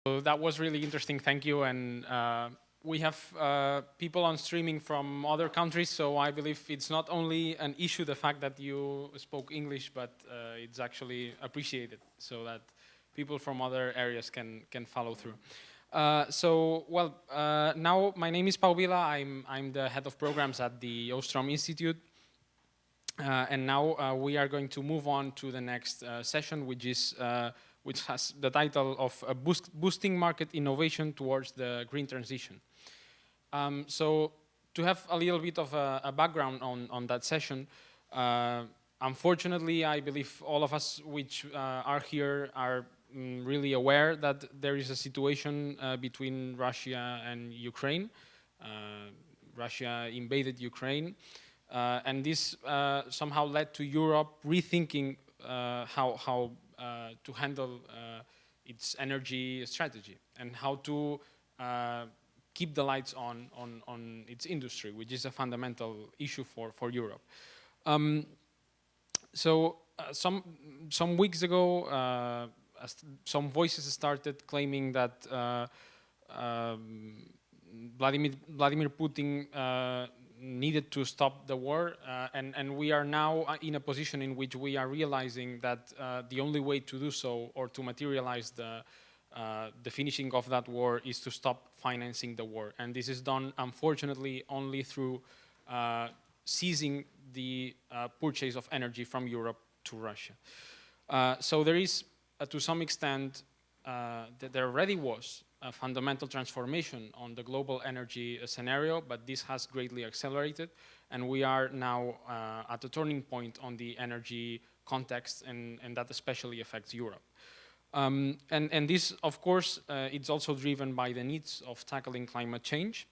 So that was really interesting, thank you. And we have people on streaming from other countries, so I believe it's not only an issue, the fact that you spoke English, but it's actually appreciated, so that people from other areas can follow through. Now my name is Vila. I'm the head of programs at the Ostrom Institute. And now we are going to move on to the next session, which has the title of Boosting Market Innovation Towards the Green Transition. So to have a little bit of a background on that session, unfortunately, I believe all of us which are here are really aware that there is a situation between Russia and Ukraine. Russia invaded Ukraine. And this somehow led to Europe rethinking how to handle its energy strategy and how to keep the lights on its industry, which is a fundamental issue for Europe. Some weeks ago, some voices started claiming that Vladimir Putin needed to stop the war, and we are now in a position in which we are realizing that the only way to do so, or to materialize the finishing of that war, is to stop financing the war. And this is done, unfortunately, only through ceasing the purchase of energy from Europe to Russia. So there is, to some extent, there already was a fundamental transformation on the global energy scenario, but this has greatly accelerated, and we are now at a turning point on the energy context, and that especially affects Europe. And this, of course, it's also driven by the needs of tackling climate change.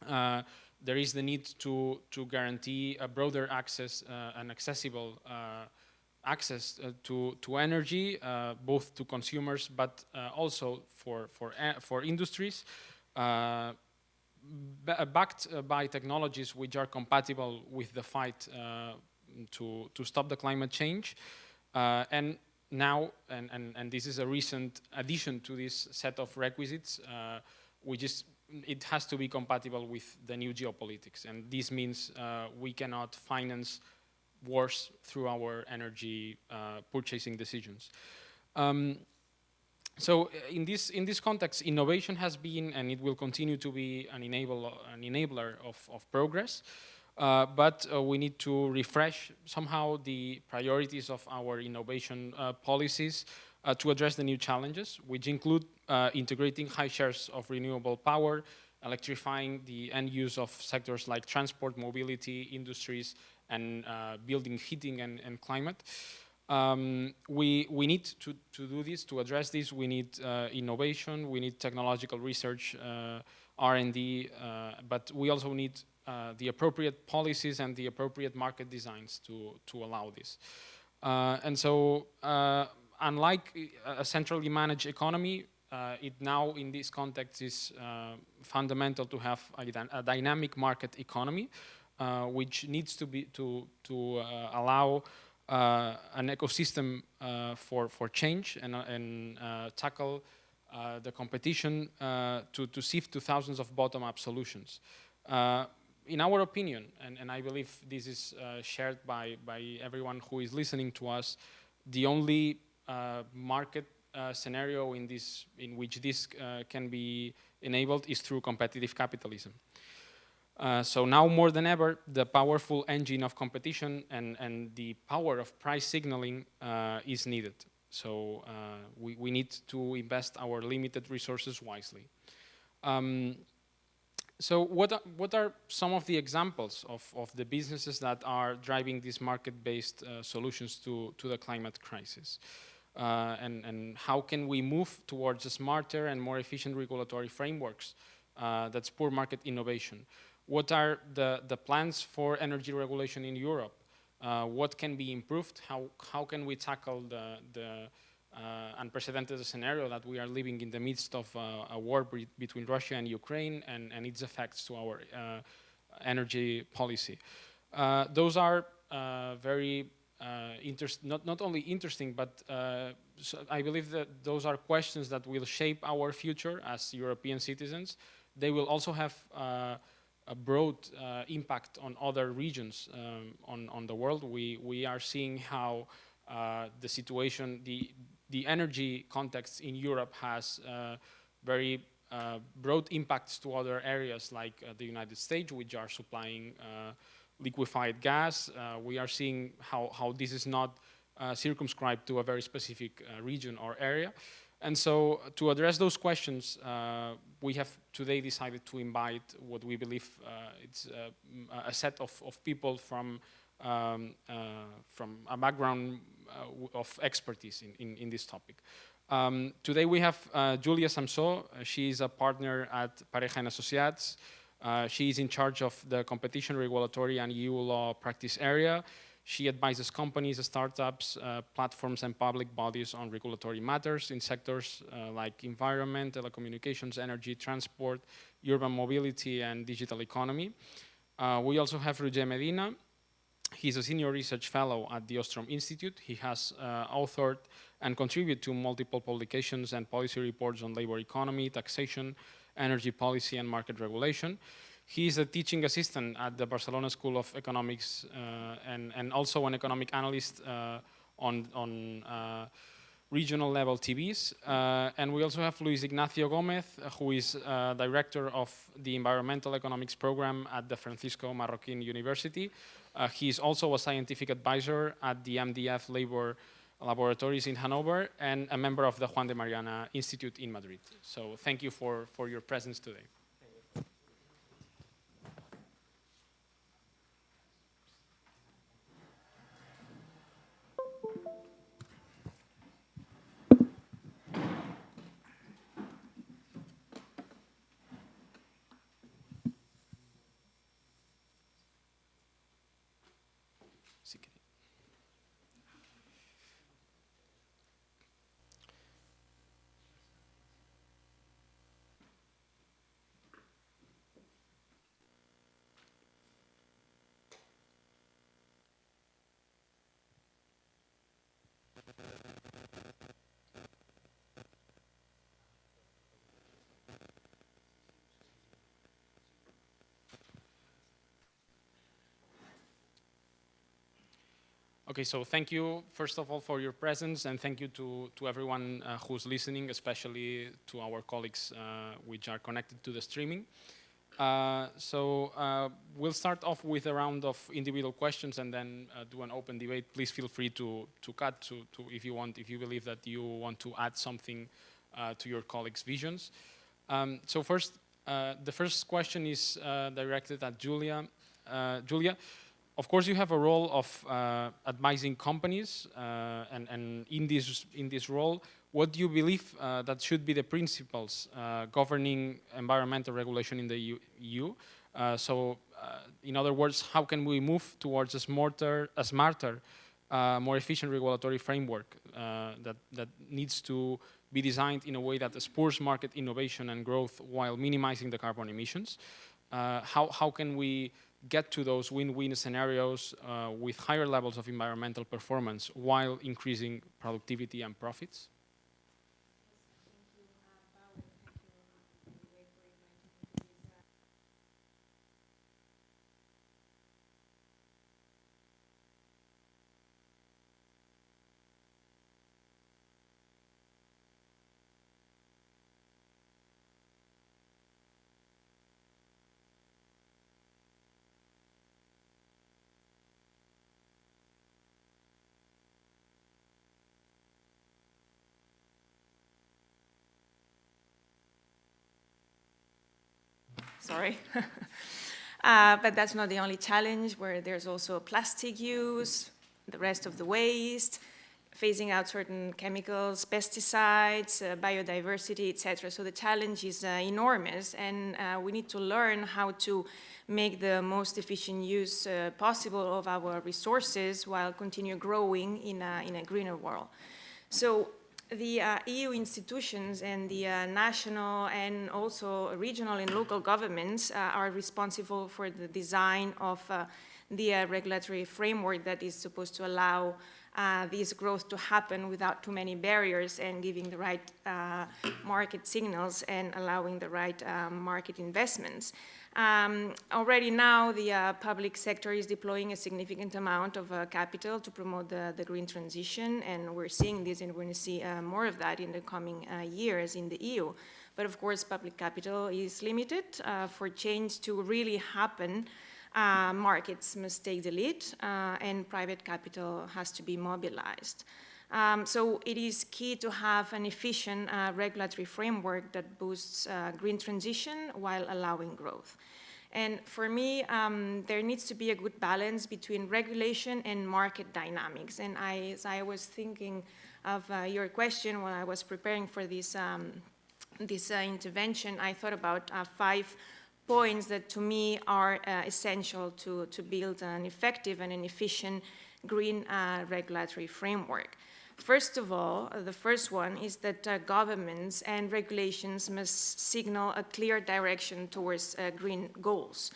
There is the need to guarantee a broader access and accessible access to energy, both to consumers, but also for industries, backed by technologies which are compatible with the fight to stop the climate change. And now, and this is a recent addition to this set of requisites, it has to be compatible with the new geopolitics. And this means we cannot finance wars through our energy purchasing decisions. So in this context, innovation has been, and it will continue to be, an enabler of progress. But we need to refresh somehow the priorities of our innovation policies to address the new challenges, which include integrating high shares of renewable power, electrifying the end use of sectors like transport, mobility, industries, and building, heating, and climate. We need to do this, to address this. We need innovation, we need technological research, R&D, but we also need the appropriate policies and the appropriate market designs to allow this. And so, unlike a centrally managed economy, it now, in this context, is fundamental to have a dynamic market economy, which needs to allow an ecosystem for change and tackle the competition to sift to thousands of bottom-up solutions. In our opinion, and I believe this is shared by everyone who is listening to us, the only market scenario in which this can be enabled is through competitive capitalism. So now more than ever, the powerful engine of competition and the power of price signaling is needed. So we need to invest our limited resources wisely. So what are some of the examples of the businesses that are driving these market-based solutions to the climate crisis? And how can we move towards a smarter and more efficient regulatory frameworks that spur market innovation? What are the plans for energy regulation in Europe? What can be improved? How can we tackle the unprecedented scenario that we are living in the midst of a war between Russia and Ukraine and its effects to our energy policy? Those are very not only interesting, but so I believe that those are questions that will shape our future as European citizens. They will also have a broad impact on other regions on the world. We are seeing how the situation, the energy context in Europe has very broad impacts to other areas like the United States, which are supplying liquefied gas. We are seeing how this is not circumscribed to a very specific region or area. And so to address those questions, we have today decided to invite what we believe it's a set of people from a background of expertise in this topic. Today we have Júlia Samsó. She is a partner at Pareja and Associates. She is in charge of the competition, regulatory, and EU law practice area. She advises companies, startups, platforms, and public bodies on regulatory matters in sectors like environment, telecommunications, energy, transport, urban mobility, and digital economy. We also have Medina. He's a senior research fellow at the Ostrom Institute. He has authored and contributed to multiple publications and policy reports on labor economy, taxation, energy policy, and market regulation. He is a teaching assistant at the Barcelona School of Economics and also an economic analyst on regional level TVs. And we also have Luis Ignacio Gómez, who is director of the Environmental Economics program at the Francisco Marroquín University. He is also a scientific advisor at the MDF Labor Laboratories in Hanover and a member of the Juan de Mariana Institute in Madrid. So thank you for your presence today. Okay, so thank you, first of all, for your presence, and thank you to everyone who's listening, especially to our colleagues which are connected to the streaming. We'll start off with a round of individual questions and then do an open debate. Please feel free to cut to if you want, if you believe that you want to add something to your colleagues' visions. So first, the first question is directed at Júlia. Júlia, of course, you have a role of advising companies, and in this role, what do you believe that should be the principles governing environmental regulation in the EU? In other words, how can we move towards a smarter, more efficient regulatory framework that needs to be designed in a way that spurs market innovation and growth while minimizing the carbon emissions? How can we get to those win-win scenarios with higher levels of environmental performance while increasing productivity and profits? Sorry. But that's not the only challenge, where there's also plastic use, the rest of the waste, phasing out certain chemicals, pesticides, biodiversity, etc. So the challenge is enormous, and we need to learn how to make the most efficient use possible of our resources while continue growing in a greener world. So the EU institutions and the national and also regional and local governments are responsible for the design of the regulatory framework that is supposed to allow this growth to happen without too many barriers and giving the right market signals and allowing the right market investments. Already now, the public sector is deploying a significant amount of capital to promote the green transition, and we're seeing this, and we're going to see more of that in the coming years in the EU. But of course, public capital is limited. For change to really happen, markets must take the lead, and private capital has to be mobilized. So it is key to have an efficient regulatory framework that boosts green transition while allowing growth. And for me, there needs to be a good balance between regulation and market dynamics. And as I was thinking of your question when I was preparing for this, intervention, I thought about 5 points that to me are essential to build an effective and an efficient green regulatory framework. First of all, the first one is that governments and regulations must signal a clear direction towards green goals.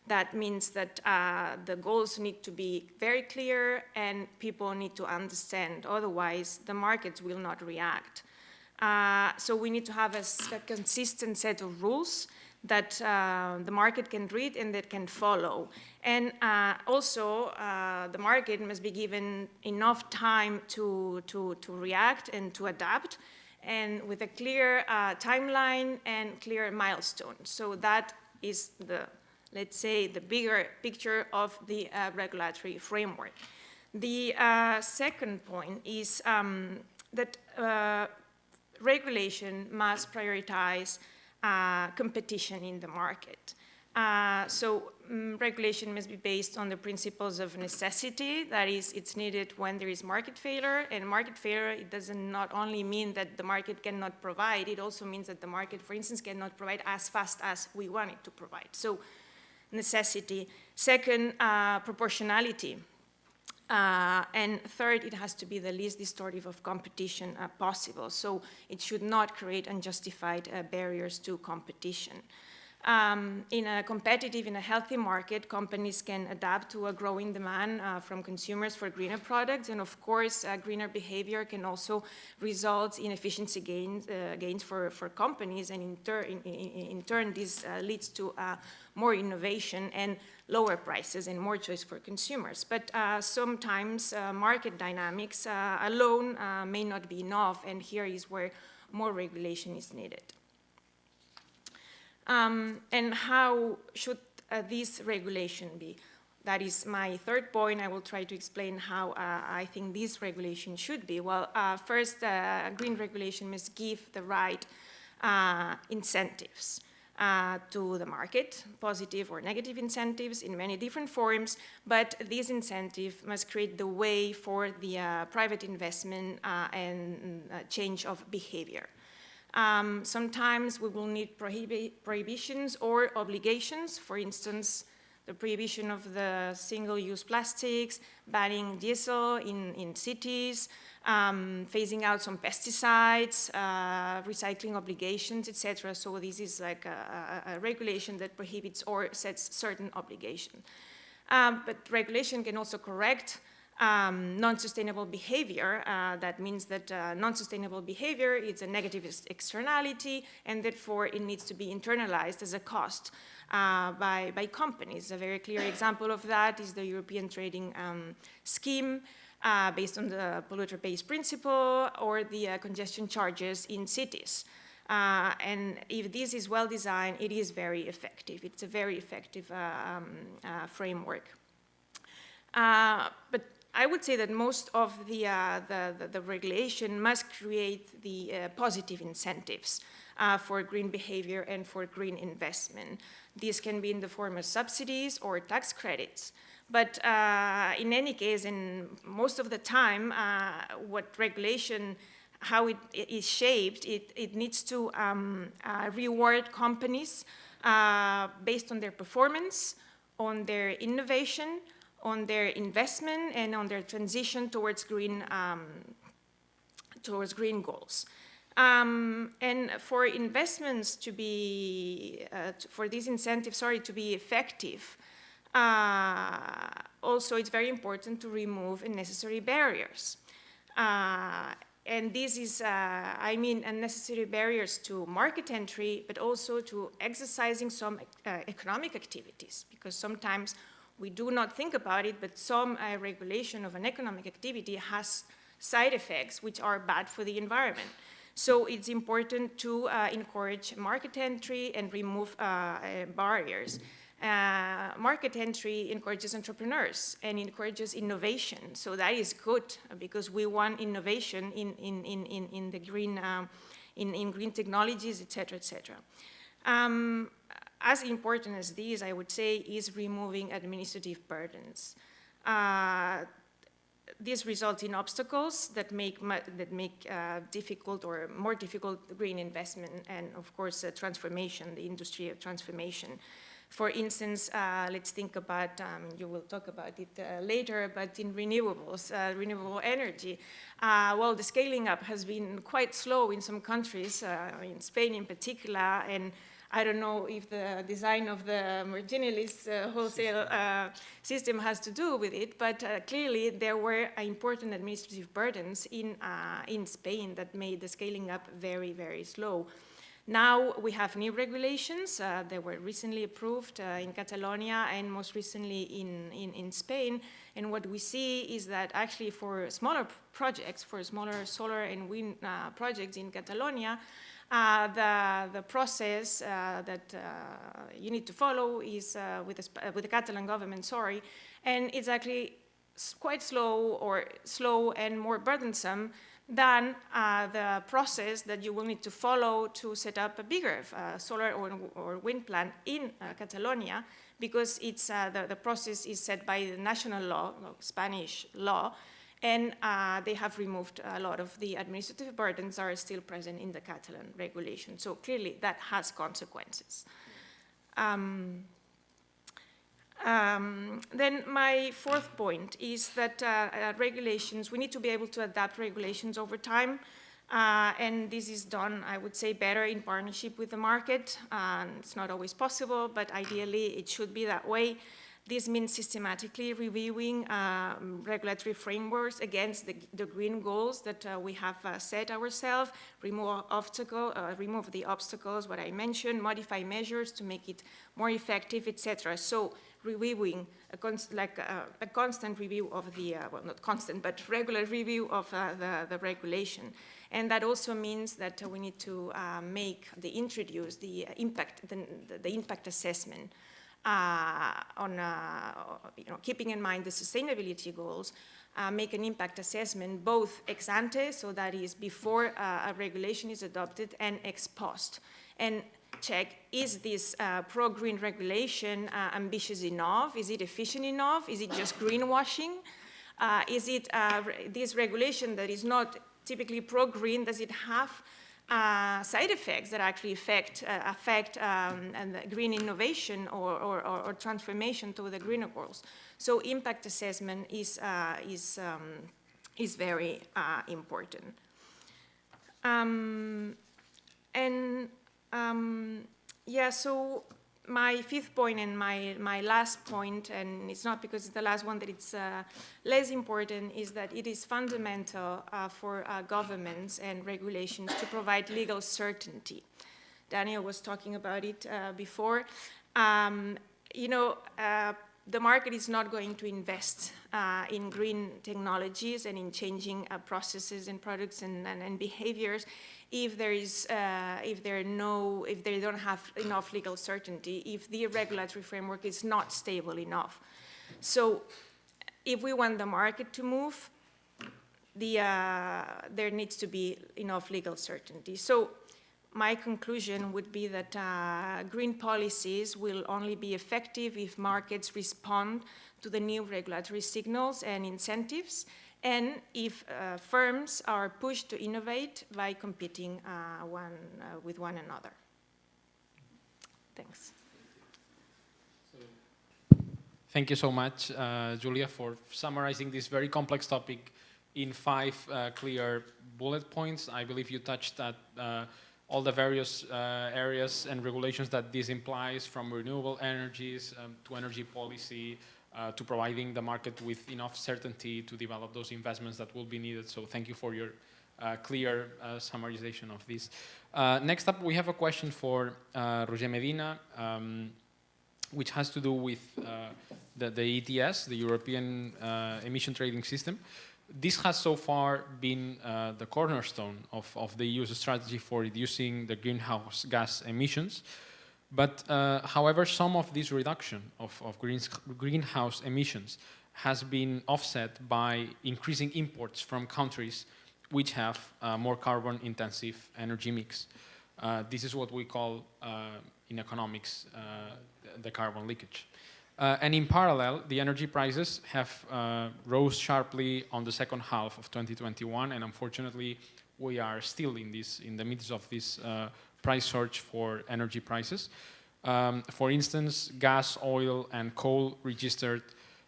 That means that the goals need to be very clear and people need to understand, otherwise the markets will not react. So we need to have a consistent set of rules that the market can read and that can follow. And also, the market must be given enough time to react and to adapt, and with a clear timeline and clear milestones. So that is let's say, the bigger picture of the regulatory framework. The second point is that regulation must prioritize competition in the market. Regulation must be based on the principles of necessity. That is, it's needed when there is market failure. And market failure, it doesn't not only mean that the market cannot provide, it also means that the market, for instance, cannot provide as fast as we want it to provide. So necessity. Second, proportionality. And third, it has to be the least distortive of competition possible. So it should not create unjustified barriers to competition. In a healthy market, companies can adapt to a growing demand from consumers for greener products. And of course, greener behavior can also result in efficiency gains for companies. And in turn, this leads to more innovation and lower prices and more choice for consumers. But sometimes market dynamics alone may not be enough, and here is where more regulation is needed. And how should this regulation be? That is my third point. I will try to explain how I think this regulation should be. Well, first, green regulation must give the right incentives to the market, positive or negative incentives in many different forms, but this incentive must create the way for the private investment and change of behavior. Sometimes we will need prohibitions or obligations. For instance, the prohibition of the single-use plastics, banning diesel in cities, phasing out some pesticides, recycling obligations, etc. So this is like a regulation that prohibits or sets certain obligations. But regulation can also correct non-sustainable behavior. That means that non-sustainable behavior is a negative externality, and therefore it needs to be internalized as a cost by companies. A very clear example of that is the European trading scheme based on the polluter pays principle, or the congestion charges in cities. And if this is well designed, it is very effective. It's a very effective framework. But I would say that most of the regulation must create the positive incentives for green behavior and for green investment. These can be in the form of subsidies or tax credits. But in any case, and most of the time, what regulation, how it is shaped, it needs to reward companies based on their performance, on their innovation, on their investment, and on their transition towards green goals. And for investments to be, for these incentives, to be effective, Also, it's very important to remove unnecessary barriers. And this is, I mean, unnecessary barriers to market entry, but also to exercising some economic activities, because sometimes we do not think about it, but some regulation of an economic activity has side effects which are bad for the environment. So it's important to encourage market entry and remove barriers. Market entry encourages entrepreneurs and encourages innovation. So that is good because we want innovation in the green, in green technologies, et cetera, et cetera. As important as these, I would say, is removing administrative burdens. This results in obstacles that make difficult or more difficult green investment and, of course, transformation, the industry of transformation. For instance, let's think about, you will talk about it later, but in renewables, renewable energy. Well, the scaling up has been quite slow in some countries, in Spain in particular, and I don't know if the design of the marginalis wholesale system has to do with it, but clearly there were important administrative burdens in Spain that made the scaling up very, very slow. Now we have new regulations that were recently approved in Catalonia and most recently in Spain. And what we see is that actually for smaller projects, for smaller solar and wind projects in Catalonia, the process that you need to follow is with the Catalan government, sorry, and it's actually quite slow and more burdensome than the process that you will need to follow to set up a bigger solar or wind plant in Catalonia, because it's, the process is set by the national law, Spanish law, and they have removed a lot of the administrative burdens that are still present in the Catalan regulation. So clearly that has consequences. Then my fourth point is that regulations, we need to be able to adapt regulations over time, and this is done, I would say, better in partnership with the market. It's not always possible, but ideally it should be that way. This means systematically reviewing regulatory frameworks against the green goals that we have set ourselves, remove the obstacles, what I mentioned, modify measures to make it more effective, etc. So reviewing, a constant review of the, well, not constant, but regular review of the regulation. And that also means that we need to introduce the impact assessment on keeping in mind the sustainability goals, make an impact assessment both ex ante, so that is before a regulation is adopted, and ex post, and check, is this pro-green regulation ambitious enough? Is it efficient enough? Is it just greenwashing? Is it this regulation that is not typically pro-green, does it have side effects that actually affect green innovation or transformation to the greener goals? So impact assessment is very important. Yeah, so my fifth point and my last point, and it's not because it's the last one that it's less important, is that it is fundamental for governments and regulations to provide legal certainty. Daniel was talking about it before. The market is not going to invest in green technologies and in changing processes and products and behaviors if they don't have enough legal certainty, if the regulatory framework is not stable enough. So if we want the market to move, there needs to be enough legal certainty. So my conclusion would be that green policies will only be effective if markets respond to the new regulatory signals and incentives, and if firms are pushed to innovate by competing with one another. Thanks. Thank you so much, Júlia, for summarizing this very complex topic in 5 clear bullet points. I believe you touched at all the various areas and regulations that this implies, from renewable energies to energy policy, to providing the market with enough certainty to develop those investments that will be needed. So thank you for your clear summarization of this. Next up, we have a question for Roger Medina, which has to do with the ETS, the European Emission Trading System. This has so far been the cornerstone of the EU's strategy for reducing the greenhouse gas emissions. But however, some of this reduction of greenhouse emissions has been offset by increasing imports from countries which have more carbon-intensive energy mix. This is what we call, in economics, the carbon leakage. And in parallel, the energy prices have rose sharply on the second half of 2021, and unfortunately, we are still in the midst of this price surge for energy prices. For instance, gas, oil, and coal registered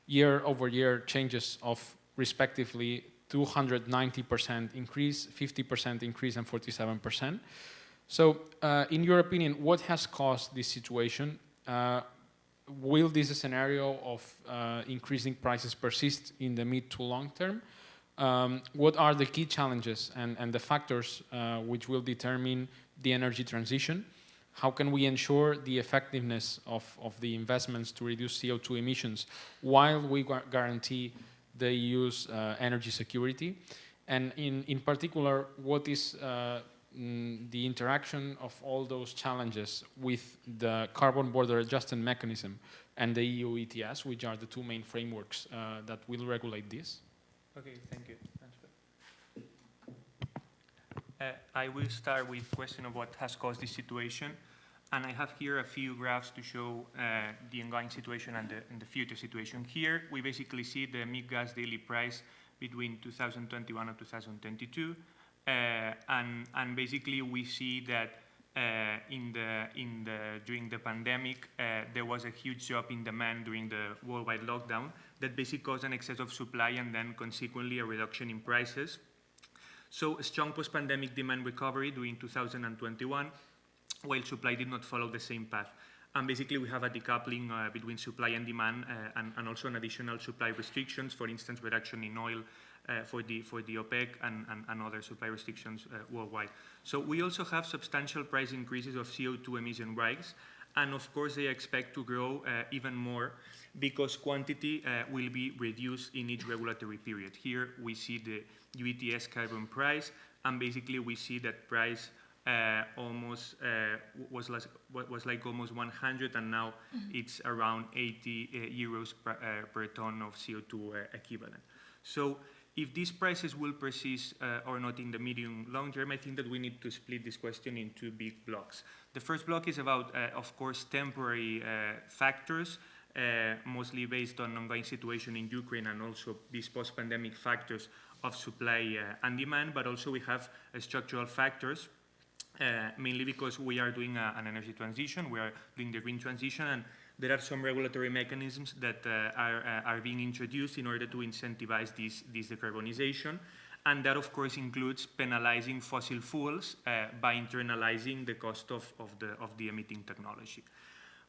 year-over-year changes of respectively 290% increase, 50% increase, and 47%. So, in your opinion, what has caused this situation? Will this scenario of increasing prices persist in the mid to long term? What are the key challenges and the factors which will determine the energy transition? How can we ensure the effectiveness of the investments to reduce CO2 emissions while we guarantee the EU's energy security? And in particular, what is the interaction of all those challenges with the carbon border adjustment mechanism and the EU ETS, which are the two main frameworks that will regulate this? Okay, thank you. I will start with the question of what has caused this situation. And I have here a few graphs to show the ongoing situation and the future situation. Here, we basically see the mid-gas daily price between 2021 and 2022. And basically, we see that during the pandemic, there was a huge drop in demand during the worldwide lockdown that basically caused an excess of supply and then consequently a reduction in prices. So a strong post-pandemic demand recovery during 2021, while supply did not follow the same path. And basically, we have a decoupling between supply and demand and also an additional supply restrictions, for instance, reduction in oil for the OPEC and other supply restrictions worldwide. So we also have substantial price increases of CO2 emission rights, and of course they expect to grow even more because quantity will be reduced in each regulatory period. Here we see the ETS carbon price, and basically we see that price almost was like almost 100, and now it's around 80 euros per ton of CO2 equivalent. So if these prices will persist or not in the medium long term, I think that we need to split this question in two big blocks. The first block is about, of course, temporary factors, mostly based on ongoing situation in Ukraine and also these post-pandemic factors of supply and demand, but also we have structural factors, mainly because we are doing an energy transition, we are doing the green transition, and there are some regulatory mechanisms that are being introduced in order to incentivize this decarbonization. And that, of course, includes penalizing fossil fuels by internalizing the cost of the emitting technology.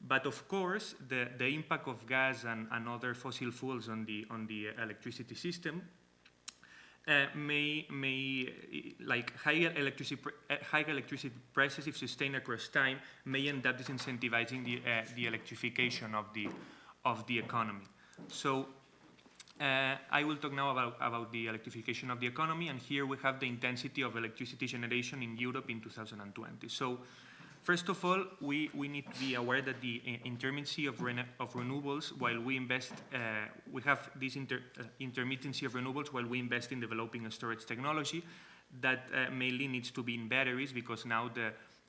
But of course, the impact of gas and other fossil fuels on the electricity system may like higher electricity prices, if sustained across time, may end up disincentivizing the electrification of the economy. So I will talk now about the electrification of the economy, and here we have the intensity of electricity generation in Europe in 2020. So first of all, we need to be aware that the intermittency of renewables, while we invest, we have this intermittency of renewables while we invest in developing a storage technology that mainly needs to be in batteries, because now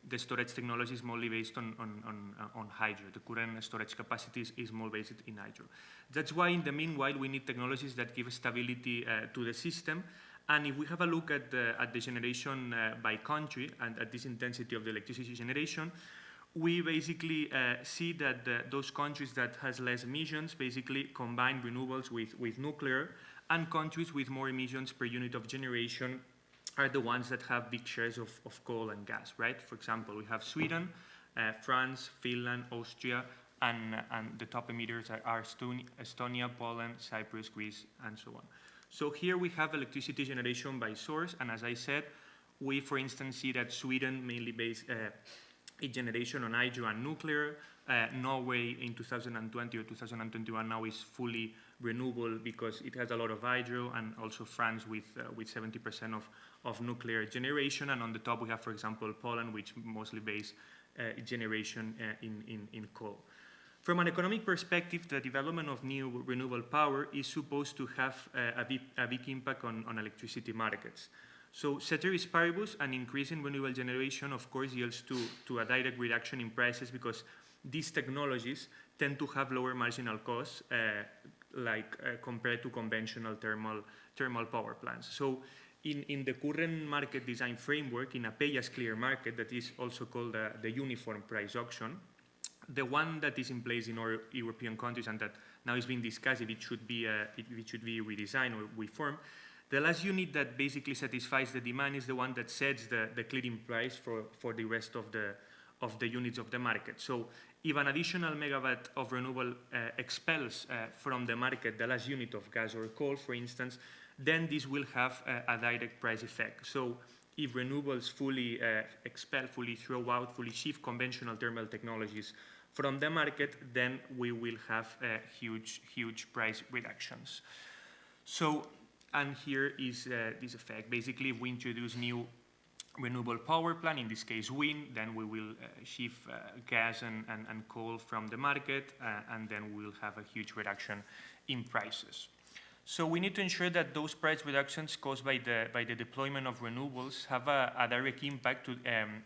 the storage technology is mostly based on hydro. The current storage capacity is more based in hydro. That's why in the meanwhile we need technologies that give stability to the system. And if we have a look at the generation by country and at this intensity of the electricity generation, we basically see that those countries that has less emissions basically combine renewables with nuclear, and countries with more emissions per unit of generation are the ones that have big shares of coal and gas, right? For example, we have Sweden, France, Finland, Austria, and the top emitters are Estonia, Poland, Cyprus, Greece, and so on. So here we have electricity generation by source, and as I said, we, for instance, see that Sweden mainly based its generation on hydro and nuclear. Norway in 2020 or 2021 now is fully renewable because it has a lot of hydro, and also France with 70% of nuclear generation. And on the top we have, for example, Poland, which mostly base generation in coal. From an economic perspective, the development of new renewable power is supposed to have a big impact on electricity markets. So ceteris paribus, an increase in renewable generation, of course, yields to a direct reduction in prices because these technologies tend to have lower marginal costs compared to conventional thermal power plants. So in the current market design framework, in a pay-as-clear market that is also called the uniform price auction, the one that is in place in our European countries and that now is being discussed if it should be redesigned or reformed, the last unit that basically satisfies the demand is the one that sets the clearing price for the rest of the units of the market. So if an additional megawatt of renewable expels from the market the last unit of gas or coal, for instance, then this will have a direct price effect. So if renewables fully expel, fully throw out, fully shift conventional thermal technologies from the market, then we will have huge price reductions. So, and here is this effect. Basically, if we introduce new renewable power plant, in this case wind, then we will shift gas and coal from the market, and then we will have a huge reduction in prices. So we need to ensure that those price reductions caused by the deployment of renewables have a direct impact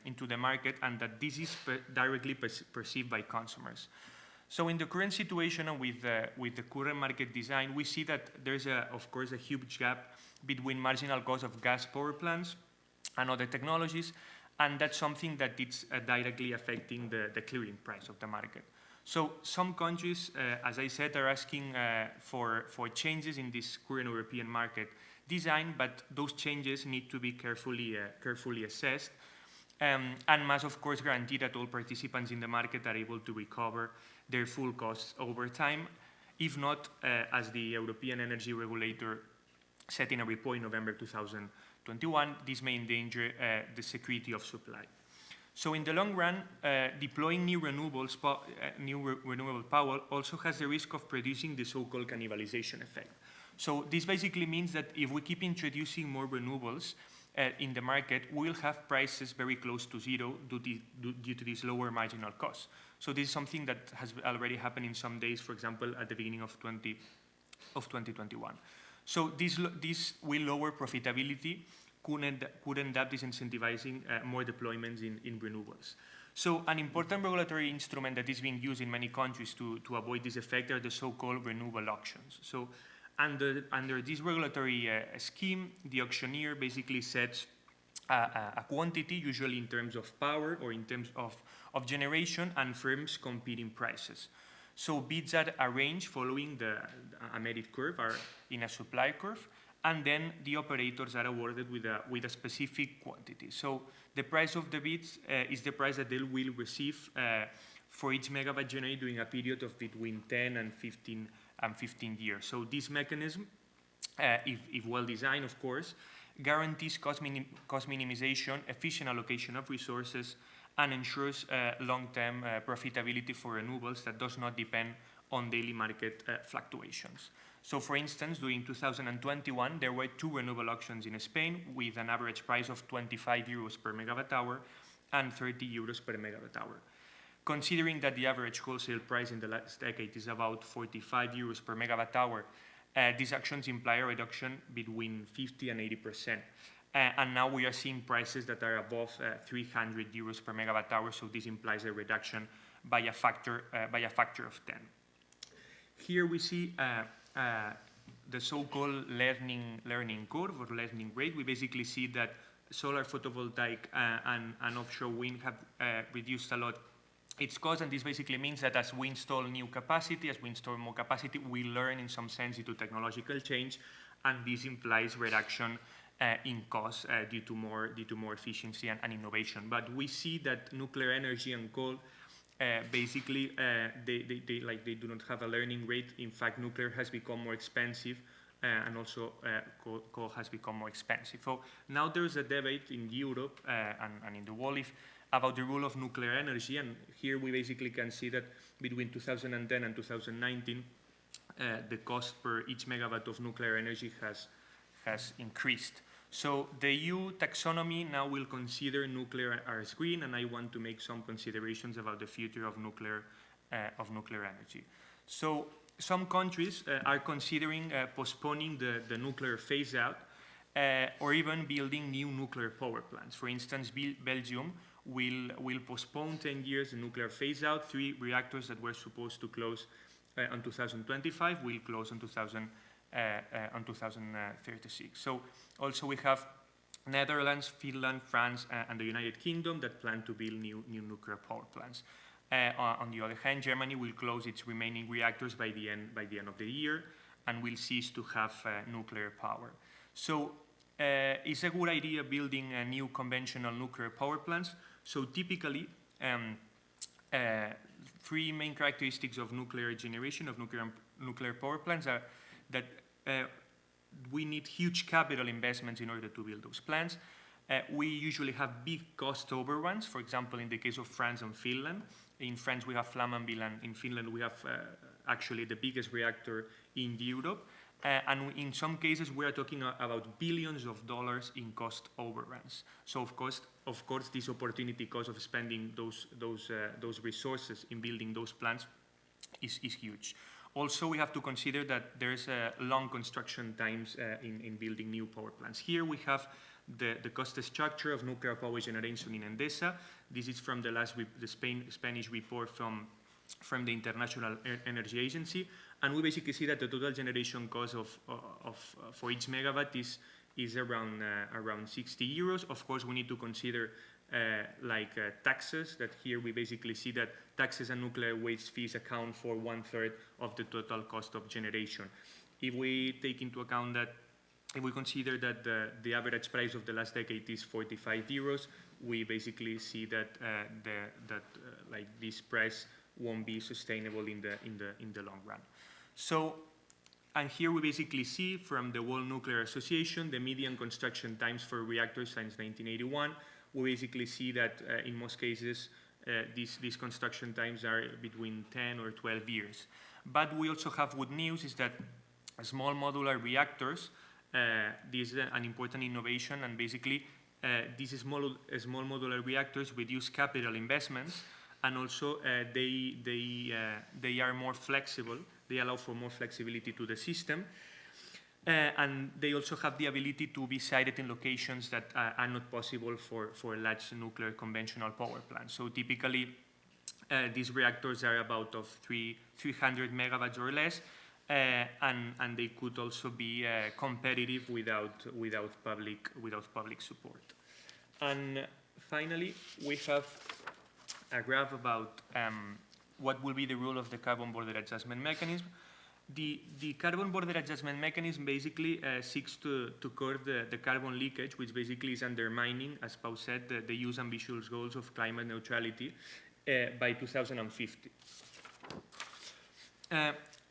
into the market, and that this is directly perceived by consumers. So in the current situation and with the current market design, we see that there's of course a huge gap between marginal cost of gas power plants and other technologies, and that's something that it's directly affecting the clearing price of the market. So some countries, as I said, are asking for changes in this current European market design, but those changes need to be carefully assessed, and must of course guarantee that all participants in the market are able to recover their full costs over time. If not, as the European Energy Regulator said in a report in November 2021, this may endanger the security of supply. So in the long run, deploying new renewable power also has the risk of producing the so-called cannibalization effect. So this basically means that if we keep introducing more renewables in the market, we will have prices very close to zero due to these lower marginal costs. So this is something that has already happened in some days, for example, at the beginning of 2021. So this will lower profitability, could end up disincentivizing more deployments in renewables. So an important regulatory instrument that is being used in many countries to avoid this effect are the so-called renewable auctions. So under this regulatory scheme, the auctioneer basically sets a quantity, usually in terms of power or in terms of generation, and firms compete in prices. So bids are arranged following a merit curve, or in a supply curve, and then the operators are awarded with a specific quantity. So the price of the bids is the price that they will receive for each megawatt generated during a period of between 10 and 15 years. So this mechanism, if well designed, of course, guarantees cost minimization, efficient allocation of resources, and ensures long-term profitability for renewables that does not depend on daily market fluctuations. So for instance, during 2021, there were 2 renewable auctions in Spain with an average price of 25 euros per megawatt hour and 30 euros per megawatt hour. Considering that the average wholesale price in the last decade is about 45 euros per megawatt hour, these actions imply a reduction between 50 and 80%. And now we are seeing prices that are above 300 euros per megawatt hour, so this implies a reduction by a factor of 10. Here we see the so-called learning curve or learning rate. We basically see that solar photovoltaic and offshore wind have reduced a lot its cost, and this basically means that as we install new capacity, as we install more capacity, we learn in some sense into technological change, and this implies reduction in cost due to more efficiency and innovation. But we see that nuclear energy and coal basically they do not have a learning rate. In fact, nuclear has become more expensive, and also coal has become more expensive. So now there's a debate in Europe and in the world about the role of nuclear energy, and here we basically can see that between 2010 and 2019, the cost per each megawatt of nuclear energy has increased. So the EU taxonomy now will consider nuclear as green, and I want to make some considerations about the future of nuclear energy. So some countries are considering postponing the nuclear phase out, or even building new nuclear power plants. For instance, Belgium will postpone 10 years the nuclear phase out. 3 reactors that were supposed to close in 2025 will close in 2036. So also we have Netherlands, Finland, France, and the United Kingdom that plan to build new nuclear power plants. On the other hand, Germany will close its remaining reactors by the end of the year and will cease to have nuclear power. So it's a good idea building new conventional nuclear power plants. So typically, 3 main characteristics of nuclear generation, of nuclear power plants, are that we need huge capital investments in order to build those plants. We usually have big cost overruns, for example, in the case of France and Finland. In France, we have Flamanville, and in Finland, we have actually the biggest reactor in Europe. And in some cases, we are talking about billions of dollars in cost overruns. So, of course, this opportunity cost of spending those resources in building those plants is huge. Also, we have to consider that there's long construction times in building new power plants. Here we have the cost structure of nuclear power generation in Endesa. This is from the Spanish report from the International Energy Agency, and we basically see that the total generation cost for each megawatt is around 60 euros. Of course, we need to consider taxes. That here we basically see that taxes and nuclear waste fees account for 1/3 of the total cost of generation. If we take into account that, if we consider that the average price of the last decade is 45 euros, we basically see that this price won't be sustainable in the long run. So, and here we basically see from the World Nuclear Association the median construction times for reactors since 1981. We basically see that in most cases these construction times are between 10 or 12 years. But we also have good news, is that small modular reactors, this is an important innovation, and basically these small modular reactors reduce capital investments, and also they are more flexible. They allow for more flexibility to the system, and they also have the ability to be sited in locations that are not possible for large nuclear conventional power plants. So typically, these reactors are about of 300 megawatts or less, and they could also be competitive without public support. And finally, we have a graph about what will be the role of the carbon border adjustment mechanism. The carbon border adjustment mechanism basically seeks to curb the carbon leakage, which basically is undermining, as Pau said, the use ambitious goals of climate neutrality by 2050.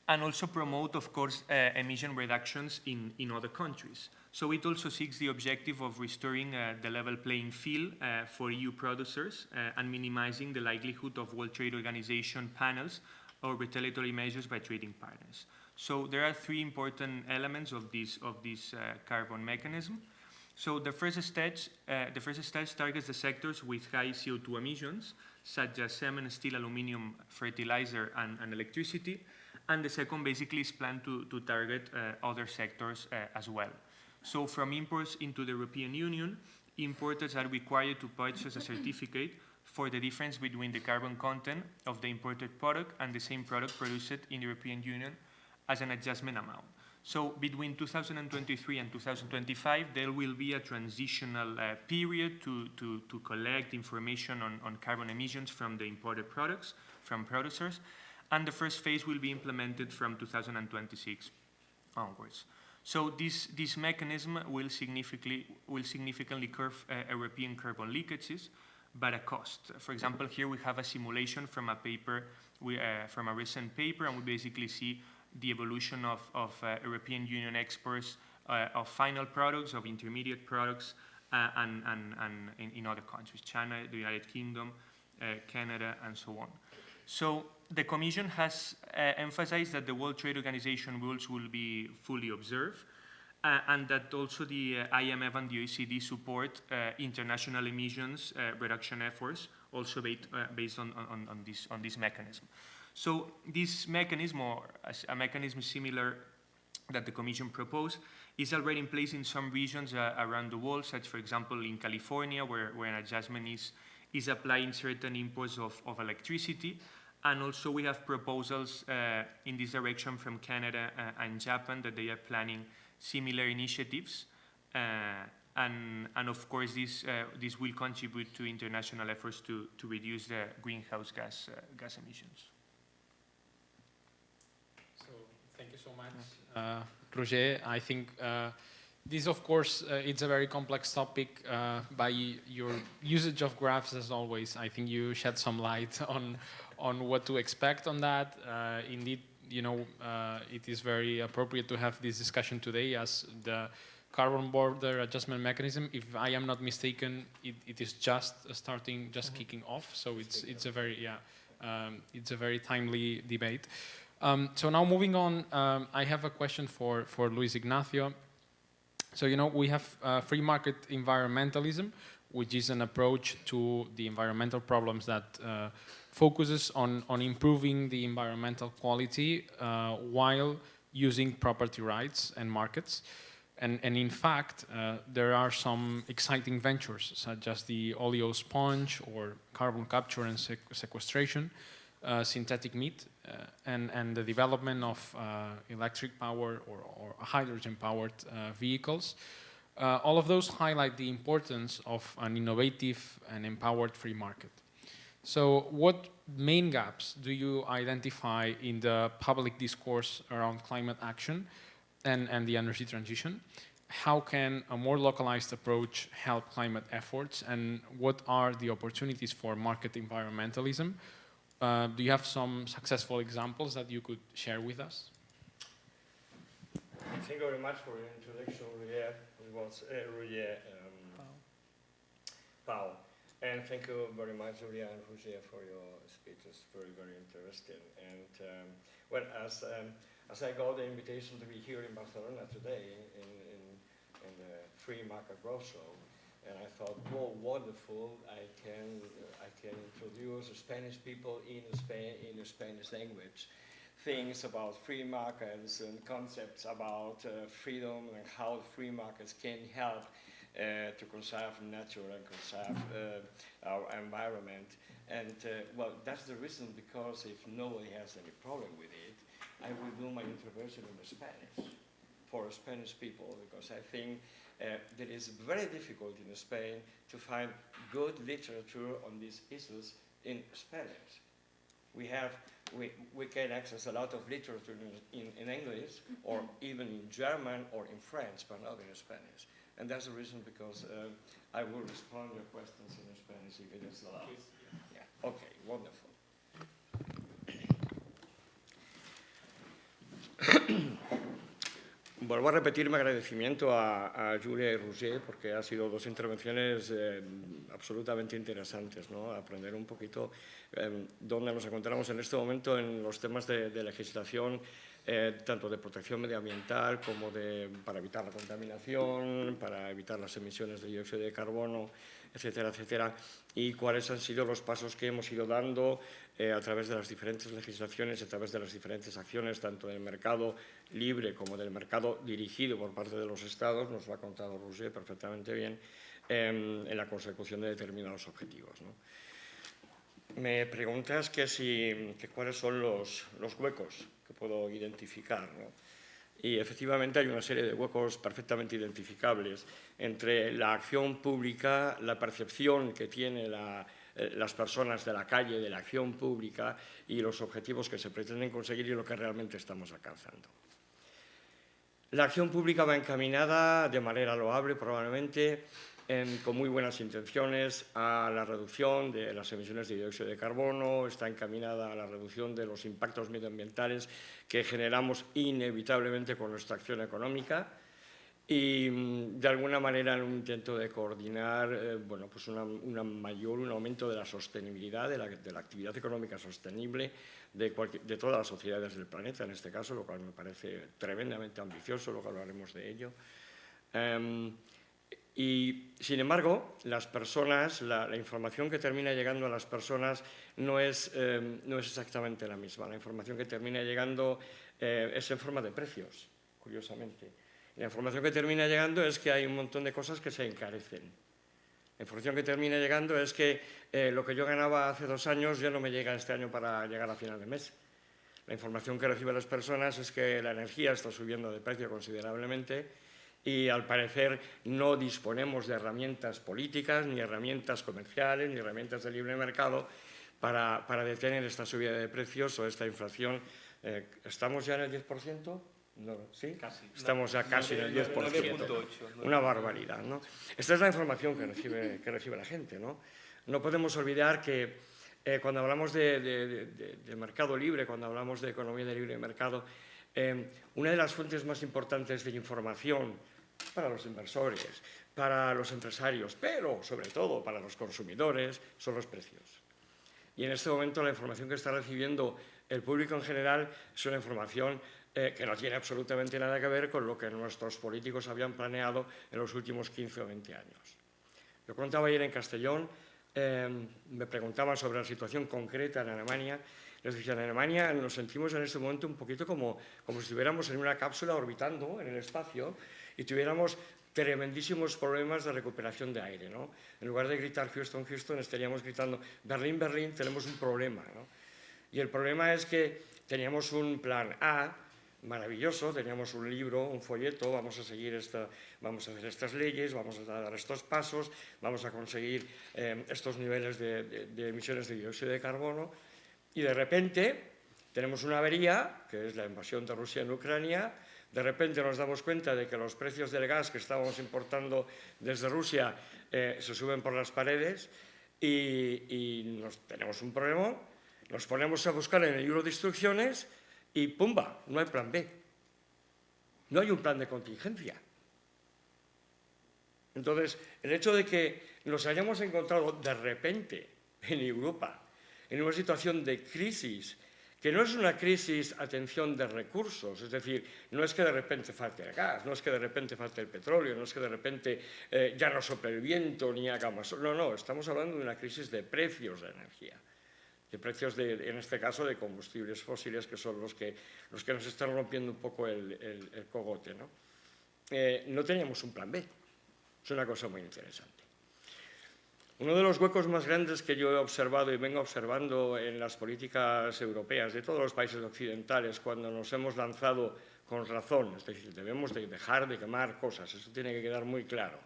And also promote, of course, emission reductions in other countries. So it also seeks the objective of restoring the level playing field for EU producers and minimizing the likelihood of World Trade Organization panels or retaliatory measures by trading partners. So there are 3 important elements of this carbon mechanism. So the first stage targets the sectors with high CO2 emissions, such as cement, steel, aluminum, fertilizer, and electricity. And the second basically is planned to target other sectors as well. So from imports into the European Union, importers are required to purchase a certificate for the difference between the carbon content of the imported product and the same product produced in the European Union as an adjustment amount. So between 2023 and 2025, there will be a transitional period to collect information on carbon emissions from the imported products, from producers, and the first phase will be implemented from 2026 onwards. So this mechanism will significantly curb European carbon leakages, but at a cost. For example, here we have a simulation from a paper, from a recent paper, and we basically see the evolution of European Union exports of final products, of intermediate products, and in other countries, China, the United Kingdom, Canada, and so on. So the Commission has emphasized that the World Trade Organization rules will be fully observed, and that also the IMF and the OECD support international emissions reduction efforts, also based on this mechanism. So this mechanism, or a mechanism similar that the Commission proposed, is already in place in some regions around the world, such, for example, in California, where an adjustment is applying certain imports of electricity. And also we have proposals in this direction from Canada and Japan, that they are planning similar initiatives. And of course, this will contribute to international efforts to reduce the greenhouse gas emissions. So thank you so much, Roger. I think this, of course, it's a very complex topic. By your usage of graphs, as always, I think you shed some light on what to expect on that. Indeed, you know, it is very appropriate to have this discussion today, as the carbon border adjustment mechanism, if I am not mistaken, it is just starting, kicking off. So it's a very it's a very timely debate. So now moving on, I have a question for Luis Ignacio. So, you know, we have free market environmentalism, which is an approach to the environmental problems that focuses on improving the environmental quality while using property rights and markets. And in fact, there are some exciting ventures, such as the oleosponge or carbon capture and sequestration, synthetic meat, and the development of electric power or hydrogen-powered vehicles. All of those highlight the importance of an innovative and empowered free market. So what main gaps do you identify in the public discourse around climate action and the energy transition? How can a more localized approach help climate efforts, and what are the opportunities for market environmentalism? Do you have some successful examples that you could share with us? Thank you very much for your introduction, Roger. It was Roger Pau. And thank you very much, Júlia and Roger, for your speeches. Very, very interesting. And well, as I got the invitation to be here in Barcelona today in the Free Market Roadshow, and I thought, oh, wonderful! I can introduce Spanish people in Spain in the Spanish language, things about free markets and concepts about freedom and how free markets can help to conserve nature and conserve our environment. And well, that's the reason, because if nobody has any problem with it, I will do my intervention in Spanish for Spanish people, because I think that it's very difficult in Spain to find good literature on these issues in Spanish. We can access a lot of literature in English, or even in German or in French, but not in Spanish. And that's the reason, because I will respond to your questions in Spanish if it is allowed. Yeah. Okay, wonderful. Vuelvo a repetir mi agradecimiento a Júlia y Roger, porque han sido dos intervenciones absolutamente interesantes, ¿no? Aprender un poquito dónde nos encontramos en este momento en los temas de legislación, tanto de protección medioambiental como para evitar la contaminación, para evitar las emisiones de dióxido de carbono, etcétera, etcétera, y cuáles han sido los pasos que hemos ido dando a través de las diferentes legislaciones, a través de las diferentes acciones, tanto del mercado libre como del mercado dirigido por parte de los Estados, nos lo ha contado Roger perfectamente bien, en la consecución de determinados objetivos, ¿no? Me preguntas cuáles son los huecos que puedo identificar, ¿no? Y efectivamente hay una serie de huecos perfectamente identificables entre la acción pública, la percepción que tienen las personas de la calle de la acción pública y los objetivos que se pretenden conseguir y lo que realmente estamos alcanzando. La acción pública va encaminada de manera loable, probablemente, con muy buenas intenciones, a la reducción de las emisiones de dióxido de carbono, está encaminada a la reducción de los impactos medioambientales que generamos inevitablemente con nuestra acción económica y, de alguna manera, en un intento de coordinar bueno, pues un aumento de la sostenibilidad, de la actividad económica sostenible de todas las sociedades del planeta, en este caso, lo cual me parece tremendamente ambicioso, luego hablaremos de ello. Y, sin embargo, las personas, la información que termina llegando a las personas no es exactamente la misma. La información que termina llegando es en forma de precios, curiosamente. La información que termina llegando es que hay un montón de cosas que se encarecen. La información que termina llegando es que lo que yo ganaba hace 2 años ya no me llega este año para llegar a final de mes. La información que reciben las personas es que la energía está subiendo de precio considerablemente y, al parecer, no disponemos de herramientas políticas, ni herramientas comerciales, ni herramientas de libre mercado para detener esta subida de precios o esta inflación. ¿Estamos ya en el 10%? No, ¿sí? Casi. Estamos ya casi en el 10%. 9.8. Una barbaridad, ¿no? Esta es la información que recibe la gente, ¿no? No podemos olvidar que cuando hablamos de mercado libre, cuando hablamos de economía de libre mercado, una de las fuentes más importantes de información para los inversores, para los empresarios, pero sobre todo para los consumidores, son los precios. Y en este momento la información que está recibiendo el público en general es una información que no tiene absolutamente nada que ver con lo que nuestros políticos habían planeado en los últimos 15 o 20 años. Yo contaba ayer en Castellón, me preguntaban sobre la situación concreta en Alemania. Les decía, en Alemania nos sentimos en este momento un poquito como si estuviéramos en una cápsula orbitando en el espacio y tuviéramos tremendísimos problemas de recuperación de aire, ¿no? En lugar de gritar Houston, Houston, estaríamos gritando Berlín, Berlín, tenemos un problema, ¿no? Y el problema es que teníamos un plan A maravilloso, teníamos un libro, un folleto, vamos a hacer estas leyes, vamos a dar estos pasos, vamos a conseguir estos niveles de emisiones de dióxido de carbono, y de repente tenemos una avería, que es la invasión de Rusia en Ucrania. De repente nos damos cuenta de que los precios del gas que estábamos importando desde Rusia se suben por las paredes y tenemos un problema. Nos ponemos a buscar en el libro de instrucciones y ¡pumba! No hay plan B. No hay un plan de contingencia. Entonces, el hecho de que nos hayamos encontrado de repente en Europa en una situación de crisis, que no es una crisis, atención, de recursos, es decir, no es que de repente falte el gas, no es que de repente falte el petróleo, no es que de repente ya no sople el viento ni haga más. No, estamos hablando de una crisis de precios de energía. De precios, en este caso, de combustibles fósiles, que son los que nos están rompiendo un poco el cogote, ¿no? No teníamos un plan B. Es una cosa muy interesante. Uno de los huecos más grandes que yo he observado y vengo observando en las políticas europeas de todos los países occidentales, cuando nos hemos lanzado con razón, es decir, debemos de dejar de quemar cosas, eso tiene que quedar muy claro.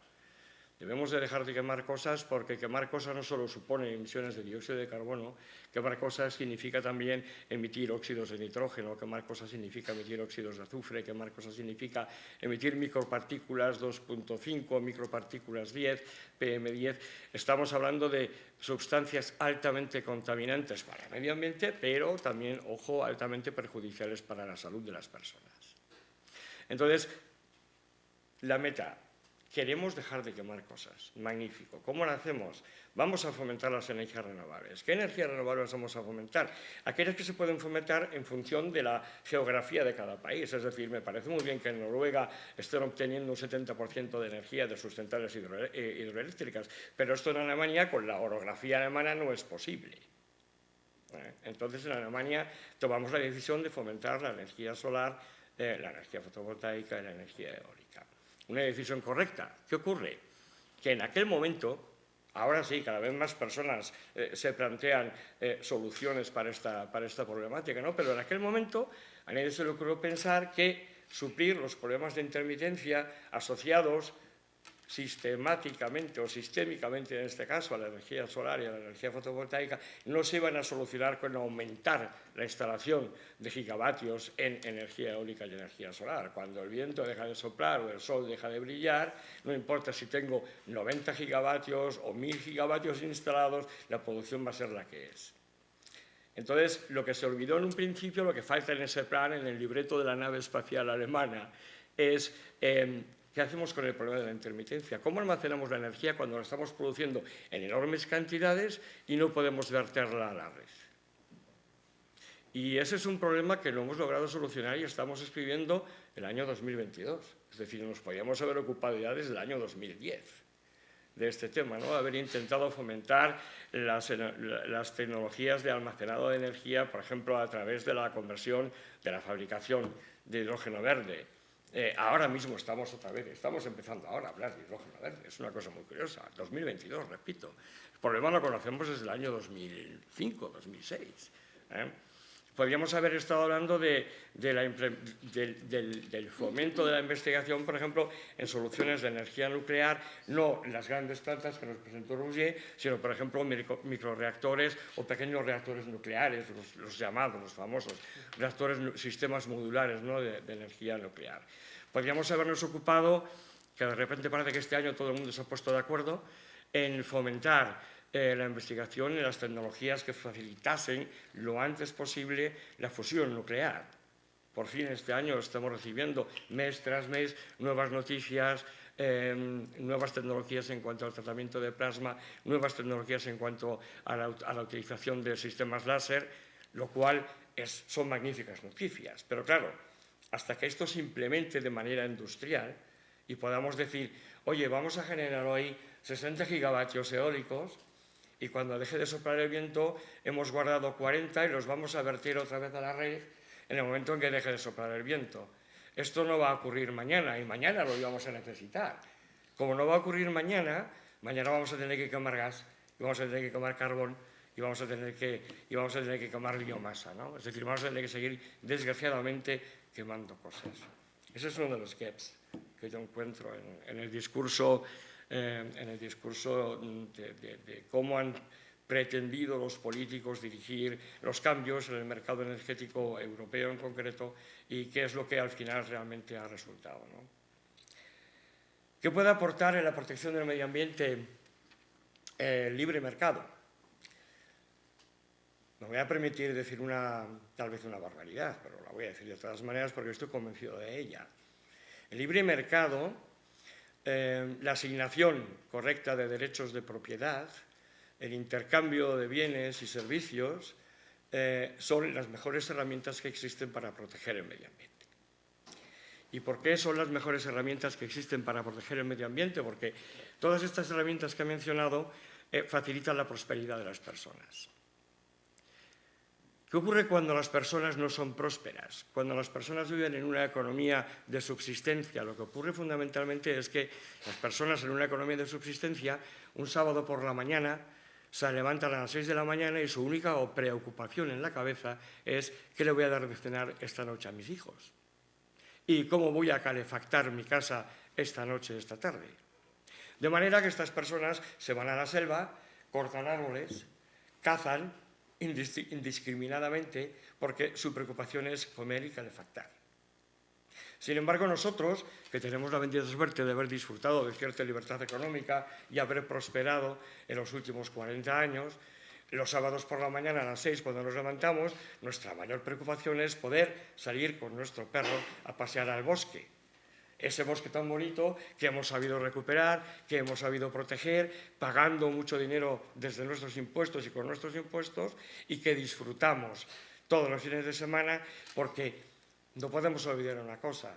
Debemos de dejar de quemar cosas porque quemar cosas no solo supone emisiones de dióxido de carbono, quemar cosas significa también emitir óxidos de nitrógeno, quemar cosas significa emitir óxidos de azufre, quemar cosas significa emitir micropartículas 2.5, micropartículas 10, PM10. Estamos hablando de sustancias altamente contaminantes para el medio ambiente, pero también, ojo, altamente perjudiciales para la salud de las personas. Entonces, la meta. Queremos dejar de quemar cosas. Magnífico. ¿Cómo lo hacemos? Vamos a fomentar las energías renovables. ¿Qué energías renovables vamos a fomentar? Aquellas que se pueden fomentar en función de la geografía de cada país. Es decir, me parece muy bien que en Noruega estén obteniendo un 70% de energía de sus centrales hidroeléctricas, pero esto en Alemania, con la orografía alemana, no es posible. Entonces, en Alemania tomamos la decisión de fomentar la energía solar, la energía fotovoltaica y la energía eólica. Una decisión correcta. ¿Qué ocurre? Que en aquel momento, ahora sí, cada vez más personas se plantean soluciones para esta problemática, ¿no? Pero en aquel momento a nadie se le ocurrió pensar que suplir los problemas de intermitencia asociados sistemáticamente o sistémicamente, en este caso, a la energía solar y a la energía fotovoltaica, no se iban a solucionar con aumentar la instalación de gigavatios en energía eólica y energía solar. Cuando el viento deja de soplar o el sol deja de brillar, no importa si tengo 90 gigavatios o 1000 gigavatios instalados, la producción va a ser la que es. Entonces, lo que se olvidó en un principio, lo que falta en ese plan, en el libreto de la nave espacial alemana, es ¿qué hacemos con el problema de la intermitencia? ¿Cómo almacenamos la energía cuando la estamos produciendo en enormes cantidades y no podemos verterla a la red? Y ese es un problema que no hemos logrado solucionar y estamos escribiendo el año 2022. Es decir, nos podíamos haber ocupado ya desde el año 2010 de este tema, ¿no? Haber intentado fomentar las tecnologías de almacenado de energía, por ejemplo, a través de la conversión de la fabricación de hidrógeno verde. Ahora mismo estamos empezando ahora a hablar de hidrógeno verde, es una cosa muy curiosa, 2022, repito. El problema lo conocemos desde el año 2005, 2006. Podríamos haber estado hablando del fomento de la investigación, por ejemplo, en soluciones de energía nuclear, no en las grandes plantas que nos presentó Roger, sino, por ejemplo, microreactores o pequeños reactores nucleares, los llamados, los famosos reactores, sistemas modulares, ¿no?, de energía nuclear. Podríamos habernos ocupado, que de repente parece que este año todo el mundo se ha puesto de acuerdo, en fomentar la investigación en las tecnologías que facilitasen lo antes posible la fusión nuclear. Por fin este año estamos recibiendo mes tras mes nuevas noticias, nuevas tecnologías en cuanto al tratamiento de plasma, nuevas tecnologías en cuanto a la utilización de sistemas láser, lo cual son magníficas noticias. Pero claro, hasta que esto se implemente de manera industrial y podamos decir, oye, vamos a generar hoy 60 gigavatios eólicos, y cuando deje de soplar el viento hemos guardado 40 y los vamos a vertir otra vez a la red en el momento en que deje de soplar el viento. Esto no va a ocurrir mañana y mañana lo íbamos a necesitar. Como no va a ocurrir mañana, mañana vamos a tener que quemar gas, y vamos a tener que quemar carbón y vamos a tener que quemar biomasa, ¿no? Es decir, vamos a tener que seguir desgraciadamente quemando cosas. Ese es uno de los gaps que yo encuentro en el discurso de cómo han pretendido los políticos dirigir los cambios en el mercado energético europeo en concreto y qué es lo que al final realmente ha resultado, ¿no? ¿Qué puede aportar en la protección del medio ambiente el libre mercado? Me voy a permitir decir tal vez una barbaridad, pero la voy a decir de todas maneras porque estoy convencido de ella. El libre mercado, la asignación correcta de derechos de propiedad, el intercambio de bienes y servicios son las mejores herramientas que existen para proteger el medio ambiente. ¿Y por qué son las mejores herramientas que existen para proteger el medio ambiente? Porque todas estas herramientas que he mencionado facilitan la prosperidad de las personas. ¿Qué ocurre cuando las personas no son prósperas? Cuando las personas viven en una economía de subsistencia, lo que ocurre fundamentalmente es que las personas en una economía de subsistencia, un sábado por la mañana, se levantan a las 6 de la mañana y su única preocupación en la cabeza es ¿qué le voy a dar de cenar esta noche a mis hijos? ¿Y cómo voy a calefactar mi casa esta noche, esta tarde? De manera que estas personas se van a la selva, cortan árboles, cazan indiscriminadamente porque su preocupación es comer y calefactar. Sin embargo, nosotros, que tenemos la bendita suerte de haber disfrutado de cierta libertad económica y haber prosperado en los últimos 40 años, los sábados por la mañana a las 6 cuando nos levantamos, nuestra mayor preocupación es poder salir con nuestro perro a pasear al bosque. Ese bosque tan bonito que hemos sabido recuperar, que hemos sabido proteger, pagando mucho dinero desde nuestros impuestos y con nuestros impuestos, y que disfrutamos todos los fines de semana, porque no podemos olvidar una cosa: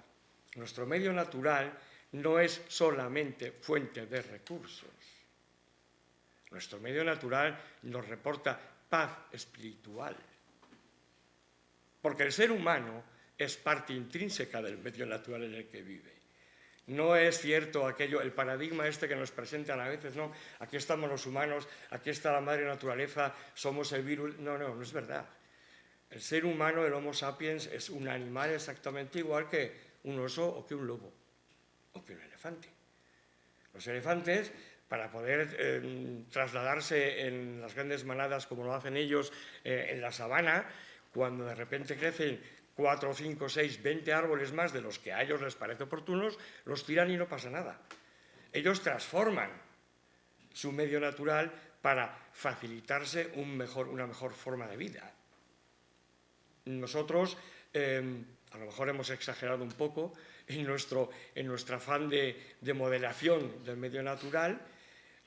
nuestro medio natural no es solamente fuente de recursos. Nuestro medio natural nos reporta paz espiritual, porque el ser humano es parte intrínseca del medio natural en el que vive. No es cierto el paradigma que nos presentan a veces, no, aquí estamos los humanos, aquí está la madre naturaleza, somos el virus. No, no es verdad. El ser humano, el Homo sapiens, es un animal exactamente igual que un oso o que un lobo o que un elefante. Los elefantes, para poder trasladarse en las grandes manadas como lo hacen ellos en la sabana, cuando de repente crecen 4, 5, 6, 20 árboles más de los que a ellos les parece oportunos, los tiran y no pasa nada. Ellos transforman su medio natural para facilitarse una mejor forma de vida. Nosotros, a lo mejor hemos exagerado un poco en nuestro afán de modelación del medio natural,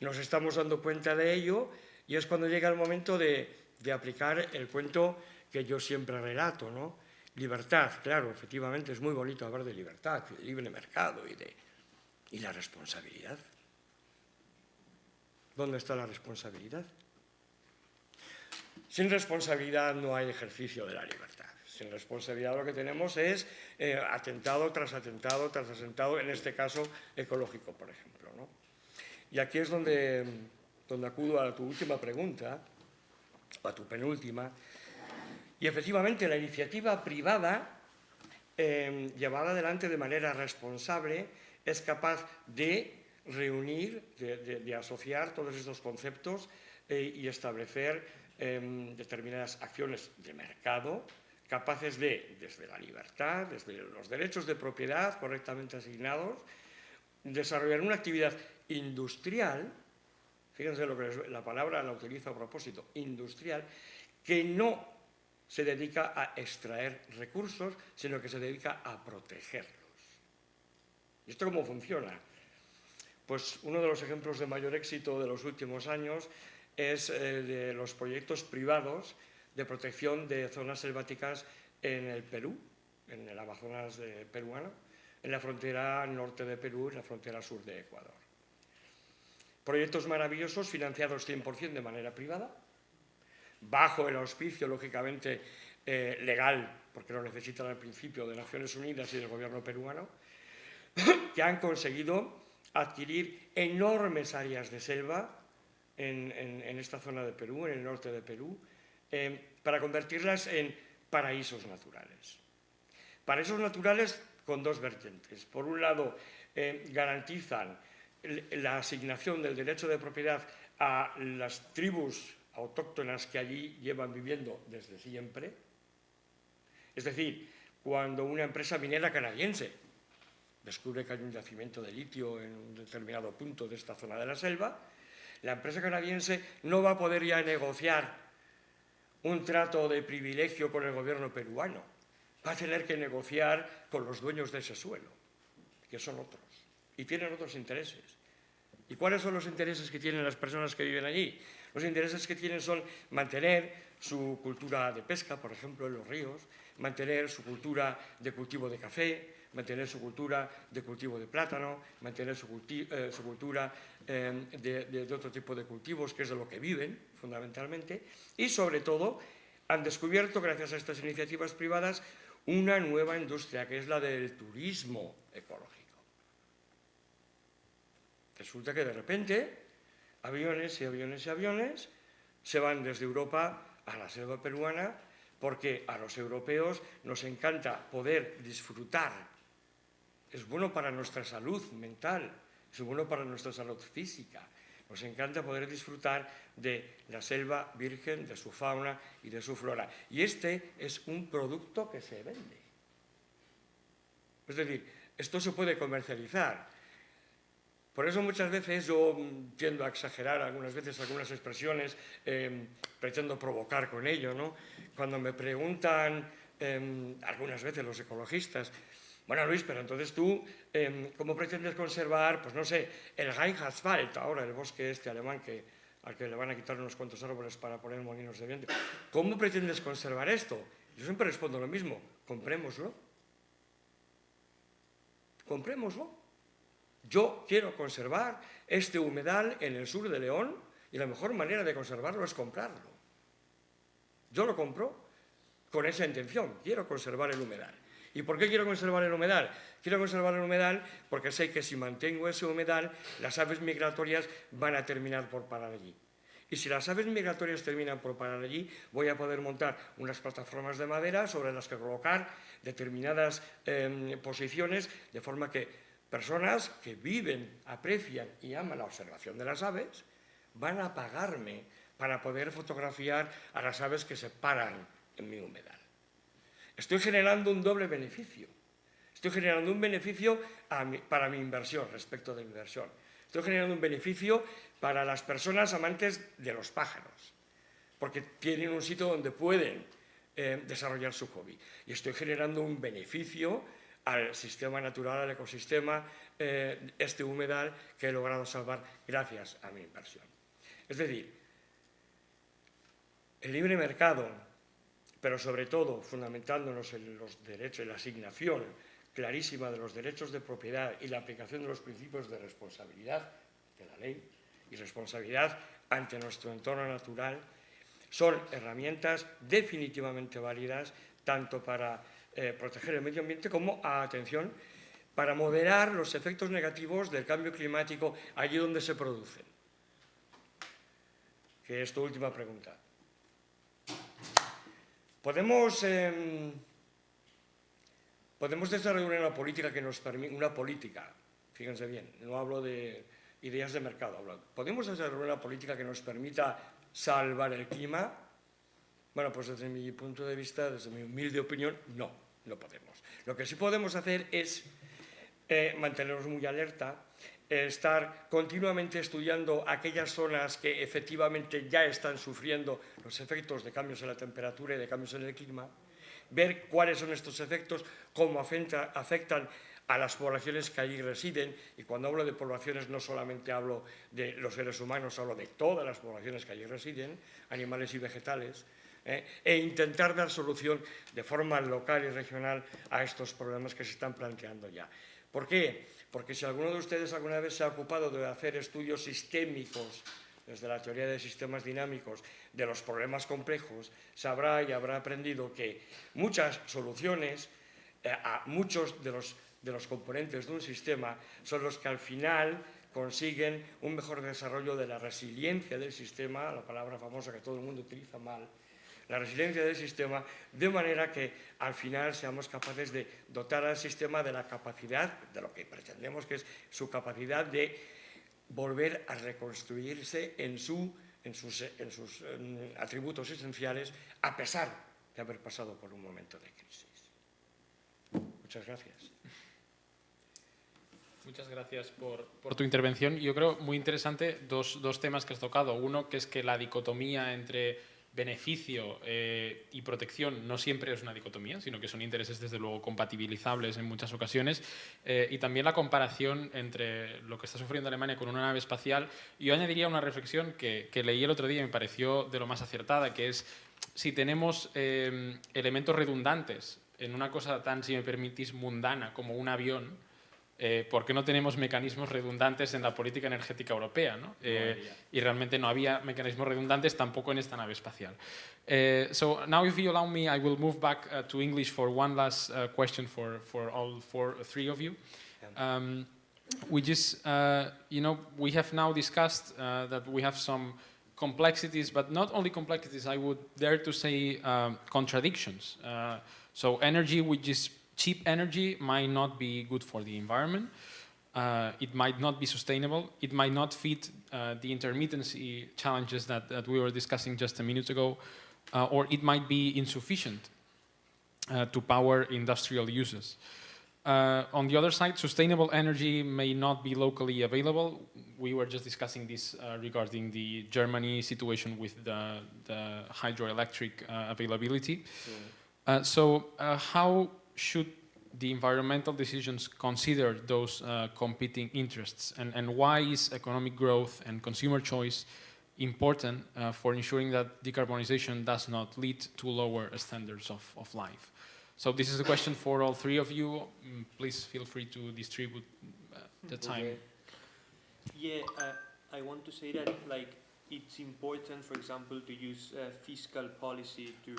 nos estamos dando cuenta de ello y es cuando llega el momento de aplicar el cuento que yo siempre relato, ¿no? Libertad, claro, efectivamente es muy bonito hablar de libertad, de libre mercado y la responsabilidad. ¿Dónde está la responsabilidad? Sin responsabilidad no hay ejercicio de la libertad. Sin responsabilidad lo que tenemos es atentado tras atentado tras atentado, en este caso ecológico, por ejemplo, ¿no? Y aquí es donde acudo a tu última pregunta, o a tu penúltima, y efectivamente la iniciativa privada, llevada adelante de manera responsable, es capaz de reunir, de asociar todos estos conceptos y establecer determinadas acciones de mercado capaces de, desde la libertad, desde los derechos de propiedad correctamente asignados, desarrollar una actividad industrial, fíjense la palabra la utilizo a propósito, industrial, que no se dedica a extraer recursos, sino que se dedica a protegerlos. ¿Y esto cómo funciona? Pues uno de los ejemplos de mayor éxito de los últimos años es de los proyectos privados de protección de zonas selváticas en el Perú, en el Amazonas peruano, en la frontera norte de Perú y la frontera sur de Ecuador. Proyectos maravillosos financiados 100% de manera privada, bajo el auspicio, lógicamente, legal, porque lo necesitan al principio, de Naciones Unidas y del gobierno peruano, que han conseguido adquirir enormes áreas de selva en esta zona de Perú, en el norte de Perú, para convertirlas en paraísos naturales. Paraísos naturales con dos vertientes. Por un lado, garantizan la asignación del derecho de propiedad a las tribus autóctonas que allí llevan viviendo desde siempre. Es decir, cuando una empresa minera canadiense descubre que hay un yacimiento de litio en un determinado punto de esta zona de la selva, la empresa canadiense no va a poder ya negociar un trato de privilegio con el gobierno peruano. Va a tener que negociar con los dueños de ese suelo, que son otros, y tienen otros intereses. ¿Y cuáles son los intereses que tienen las personas que viven allí? Los intereses que tienen son mantener su cultura de pesca, por ejemplo, en los ríos, mantener su cultura de cultivo de café, mantener su cultura de cultivo de plátano, mantener su cultura de otro tipo de cultivos, que es de lo que viven, fundamentalmente, y sobre todo han descubierto, gracias a estas iniciativas privadas, una nueva industria, que es la del turismo ecológico. Resulta que de repente aviones y aviones y aviones se van desde Europa a la selva peruana porque a los europeos nos encanta poder disfrutar. Es bueno para nuestra salud mental, es bueno para nuestra salud física. Nos encanta poder disfrutar de la selva virgen, de su fauna y de su flora. Y este es un producto que se vende. Es decir, esto se puede comercializar. Por eso muchas veces yo tiendo a exagerar algunas veces algunas expresiones, pretendo provocar con ello, ¿no? Cuando me preguntan algunas veces los ecologistas, bueno, Luis, pero entonces tú, ¿cómo pretendes conservar, pues no sé, el Rheinhasfalt, ahora el bosque este alemán al que le van a quitar unos cuantos árboles para poner molinos de viento? ¿Cómo pretendes conservar esto? Yo siempre respondo lo mismo, comprémoslo. Comprémoslo. Yo quiero conservar este humedal en el sur de León y la mejor manera de conservarlo es comprarlo. Yo lo compro con esa intención, quiero conservar el humedal. ¿Y por qué quiero conservar el humedal? Quiero conservar el humedal porque sé que si mantengo ese humedal, las aves migratorias van a terminar por parar allí. Y si las aves migratorias terminan por parar allí, voy a poder montar unas plataformas de madera sobre las que colocar determinadas posiciones, de forma que personas que viven, aprecian y aman la observación de las aves, van a pagarme para poder fotografiar a las aves que se paran en mi humedal. Estoy generando un doble beneficio. Estoy generando un beneficio para mi inversión, respecto de mi inversión. Estoy generando un beneficio para las personas amantes de los pájaros, porque tienen un sitio donde pueden desarrollar su hobby. Y estoy generando un beneficio al sistema natural, al ecosistema, este humedal que he logrado salvar gracias a mi inversión. Es decir, el libre mercado, pero sobre todo fundamentándonos en los derechos, en la asignación clarísima de los derechos de propiedad y la aplicación de los principios de responsabilidad de la ley y responsabilidad ante nuestro entorno natural, son herramientas definitivamente válidas tanto para proteger el medio ambiente como, atención, para moderar los efectos negativos del cambio climático allí donde se producen. Que es tu última pregunta. Podemos desarrollar una política que nos permita, una política, fíjense bien, no hablo de ideas de mercado, ¿podemos desarrollar una política que nos permita salvar el clima? Bueno, pues desde mi punto de vista, desde mi humilde opinión, no podemos. Lo que sí podemos hacer es mantenernos muy alerta, estar continuamente estudiando aquellas zonas que efectivamente ya están sufriendo los efectos de cambios en la temperatura y de cambios en el clima, ver cuáles son estos efectos, cómo afectan a las poblaciones que allí residen, y cuando hablo de poblaciones no solamente hablo de los seres humanos, hablo de todas las poblaciones que allí residen, animales y vegetales, e intentar dar solución de forma local y regional a estos problemas que se están planteando ya. ¿Por qué? Porque si alguno de ustedes alguna vez se ha ocupado de hacer estudios sistémicos desde la teoría de sistemas dinámicos de los problemas complejos, sabrá y habrá aprendido que muchas soluciones a muchos de los componentes de un sistema son los que al final consiguen un mejor desarrollo de la resiliencia del sistema, la palabra famosa que todo el mundo utiliza mal, la resiliencia del sistema, de manera que al final seamos capaces de dotar al sistema de la capacidad, de lo que pretendemos que es su capacidad de volver a reconstruirse en sus atributos esenciales, a pesar de haber pasado por un momento de crisis. Muchas gracias. Muchas gracias por tu intervención. Yo creo muy interesante dos temas que has tocado. Uno, que es que la dicotomía entre beneficio y protección no siempre es una dicotomía, sino que son intereses desde luego compatibilizables en muchas ocasiones, y también la comparación entre lo que está sufriendo Alemania con una nave espacial. Yo añadiría una reflexión que leí el otro día y me pareció de lo más acertada, que es si tenemos elementos redundantes en una cosa tan, si me permitís, mundana como un avión, ¿por qué no tenemos mecanismos redundantes en la política energética europea, ¿no? Y realmente no había mecanismos redundantes tampoco en esta nave espacial. So now, if you allow me, I will move back to English for one last question for three of you. We just, we have now discussed that we have some complexities, but not only complexities, I would dare to say contradictions. So energy, which is cheap energy, might not be good for the environment. It might not be sustainable. It might not fit the intermittency challenges that we were discussing just a minute ago, or it might be insufficient to power industrial uses. On the other side, sustainable energy may not be locally available. We were just discussing this regarding the Germany situation with the hydroelectric availability. So how should the environmental decisions consider those competing interests, and why is economic growth and consumer choice important for ensuring that decarbonization does not lead to lower standards of life? So this is a question for all three of you. Please feel free to distribute the time. Okay. Yeah, I want to say that it's important, for example, to use fiscal policy to.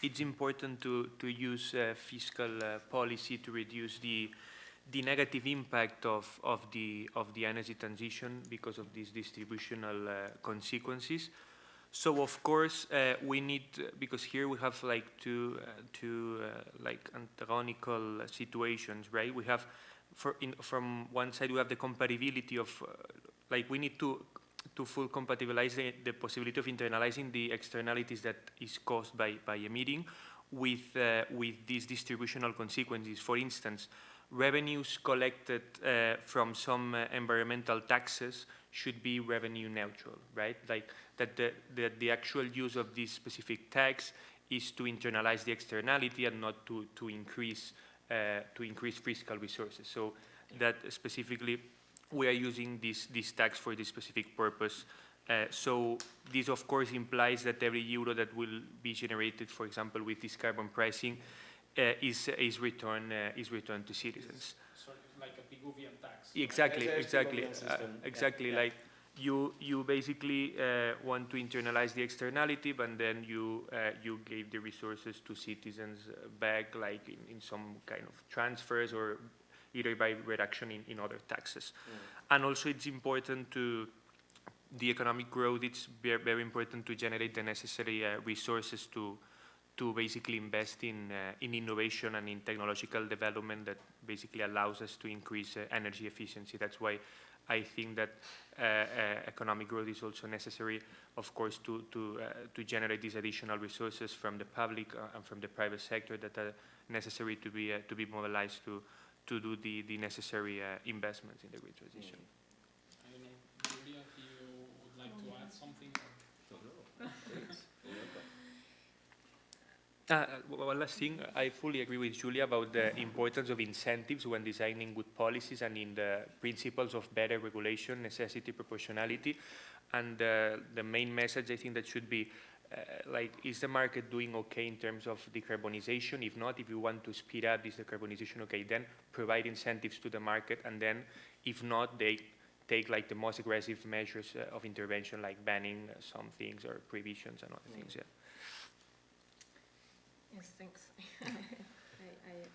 It's important to use fiscal policy to reduce the negative impact of the energy transition because of these distributional consequences. So of course we need, because here we have like two like antagonical situations, right? We have, from one side we have the compatibility of, like we need to full compatibilize the possibility of internalizing the externalities that is caused by emitting with these distributional consequences. For instance, revenues collected from some environmental taxes should be revenue neutral, right? Like that the actual use of this specific tax is to internalize the externality and not to increase fiscal resources. So that specifically we are using this tax for this specific purpose. So this of course implies that every euro that will be generated, for example, with this carbon pricing, is returned to citizens. Sort of like a Piguvian tax. Exactly, Right? exactly, Exactly. yeah. Like you basically want to internalize the externality, but then you gave the resources to citizens back, like in some kind of transfers or either by reduction in other taxes. And also it's important to the economic growth. It's very important to generate the necessary resources to basically invest in innovation and in technological development that basically allows us to increase energy efficiency. That's why I think that economic growth is also necessary, of course, to generate these additional resources from the public and from the private sector that are necessary to be mobilized to do the necessary investments in the green transition. I don't know, Julia, if you would like to add something? One last thing, I fully agree with Julia about the importance of incentives when designing good policies and in the principles of better regulation, necessity, proportionality. And the main message I think that should be, like, is the market doing okay in terms of decarbonization? If not, if you want to speed up this decarbonization, okay, then provide incentives to the market, and then if not, they take like the most aggressive measures of intervention, like banning some things or prohibitions and other things, yeah. Yes, thanks.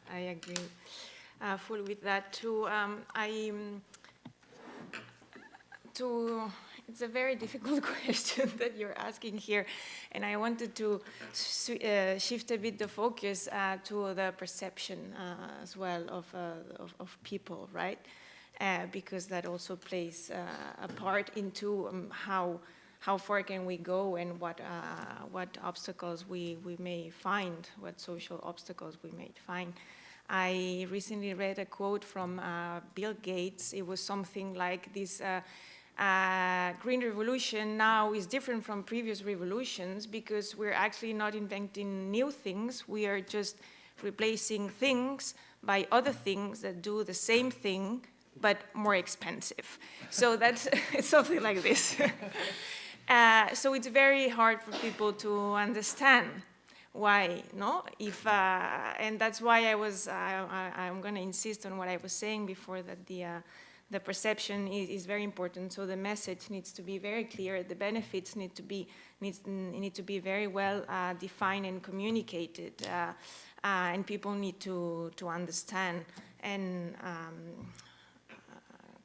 I agree fully with that too. It's a very difficult question that you're asking here, and I wanted to shift a bit the focus to the perception as well of people, right? Because that also plays a part into how far can we go and what obstacles we may find, what social obstacles we may find. I recently read a quote from Bill Gates. It was something like this: green revolution now is different from previous revolutions because we're actually not inventing new things. We are just replacing things by other things that do the same thing but more expensive. So that's something like this. So it's very hard for people to understand why, no? And that's why I'm going to insist on what I was saying before, that the perception is very important. So the message needs to be very clear. The benefits need to be very well defined and communicated, and people need to understand. And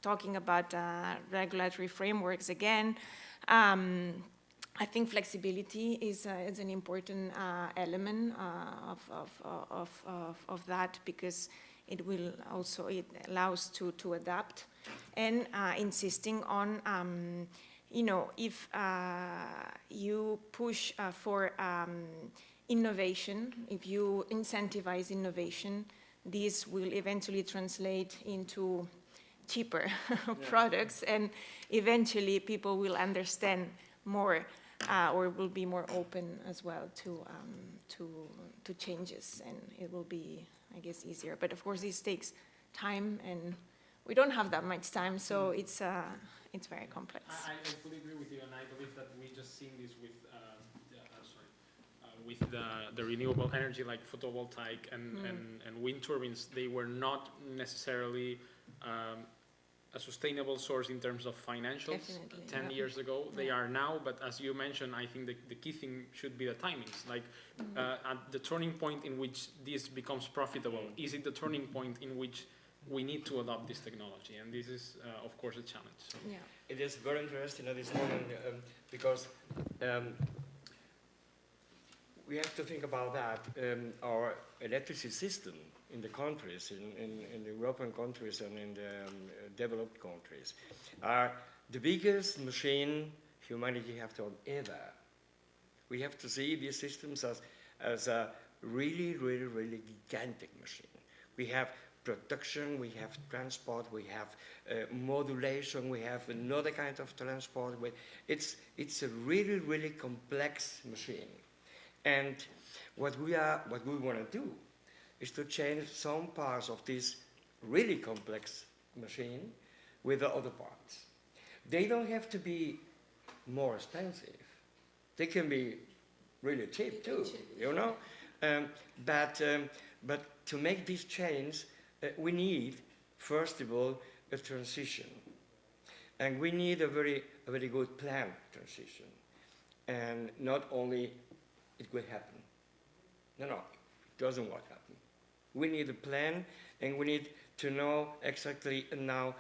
talking about regulatory frameworks again, I think flexibility is an important element of that, because it allows to adapt, and insisting on, if you push for innovation, if you incentivize innovation, this will eventually translate into cheaper products, and eventually people will understand more, or will be more open as well to changes, and it will be, I guess, easier. But of course, this takes time, and we don't have that much time, so it's very complex. I fully agree with you, and I believe that we just seen this with the renewable energy, like photovoltaic and wind turbines. They were not necessarily a sustainable source in terms of financials. Definitely, 10 years ago. They are now, but as you mentioned, I think the key thing should be the timings. Like at the turning point in which this becomes profitable, is it the turning point in which we need to adopt this technology, and this is, of course, a challenge. So. Yeah. It is very interesting at this moment because we have to think about that. Our electricity system in the countries, in the European countries and in the developed countries, are the biggest machine humanity have done ever. We have to see these systems as a really, really, really gigantic machine. We have production, we have transport, we have modulation, we have another kind of transport. It's a really, really complex machine. And what we want to do is to change some parts of this really complex machine with the other parts. They don't have to be more expensive. They can be really cheap too, you know? But to make this change, we need, first of all, a transition. And we need a very good planned transition. And not only it will happen. No, it doesn't want to happen. We need a plan, and we need to know exactly, and now,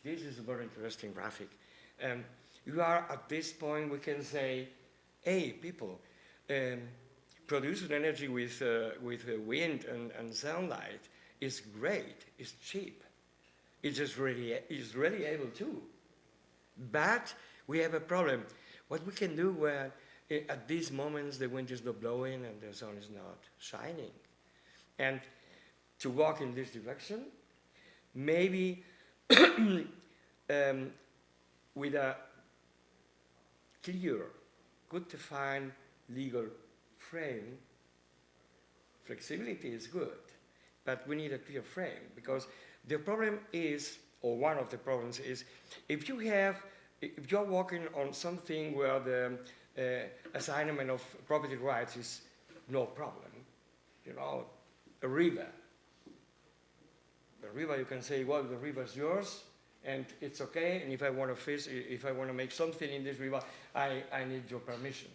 this is a very interesting graphic. You are at this point, we can say, hey, people, producing energy with wind and sunlight is great, it's cheap. It's really able to. But we have a problem. What we can do when at these moments the wind is not blowing and the sun is not shining. And to walk in this direction, maybe with a clear, good defined legal frame, flexibility is good, but we need a clear frame, because the problem is, or one of the problems is, if you're working on something where the assignment of property rights is no problem, you know, a river. The river, you can say, well, the river is yours, and it's okay, and if I want to fish, if I want to make something in this river, I need your permission.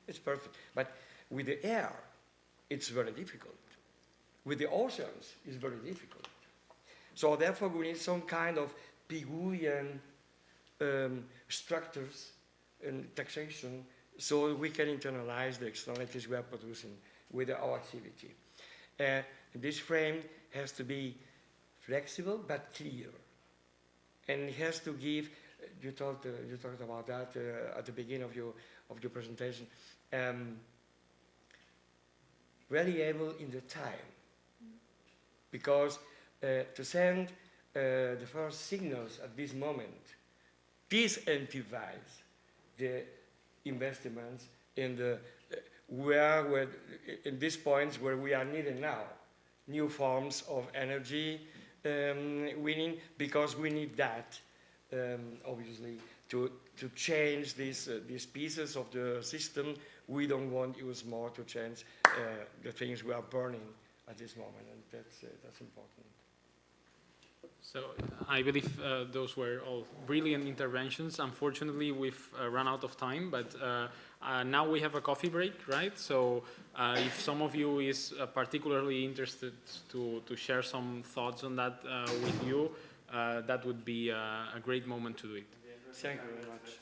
It's perfect. But with the air, it's very difficult. With the oceans, it's very difficult. So therefore, we need some kind of Pygmalion structures and taxation, so we can internalize the externalities we are producing with our activity. This frame has to be flexible but clear, and it has to give. You talked about that at the beginning of your presentation. Reliable in the time, because to send the first signals at this moment disincentivize the investments in the in these points where we are needing now new forms of energy winning, because we need that obviously to change these pieces of the system. We don't want to use more to change the things we are burning at this moment, and that's important. So I believe those were all brilliant interventions. Unfortunately, we've run out of time, but now we have a coffee break, right? So if some of you is particularly interested to share some thoughts on that with you, that would be a great moment to do it. Thank you very much.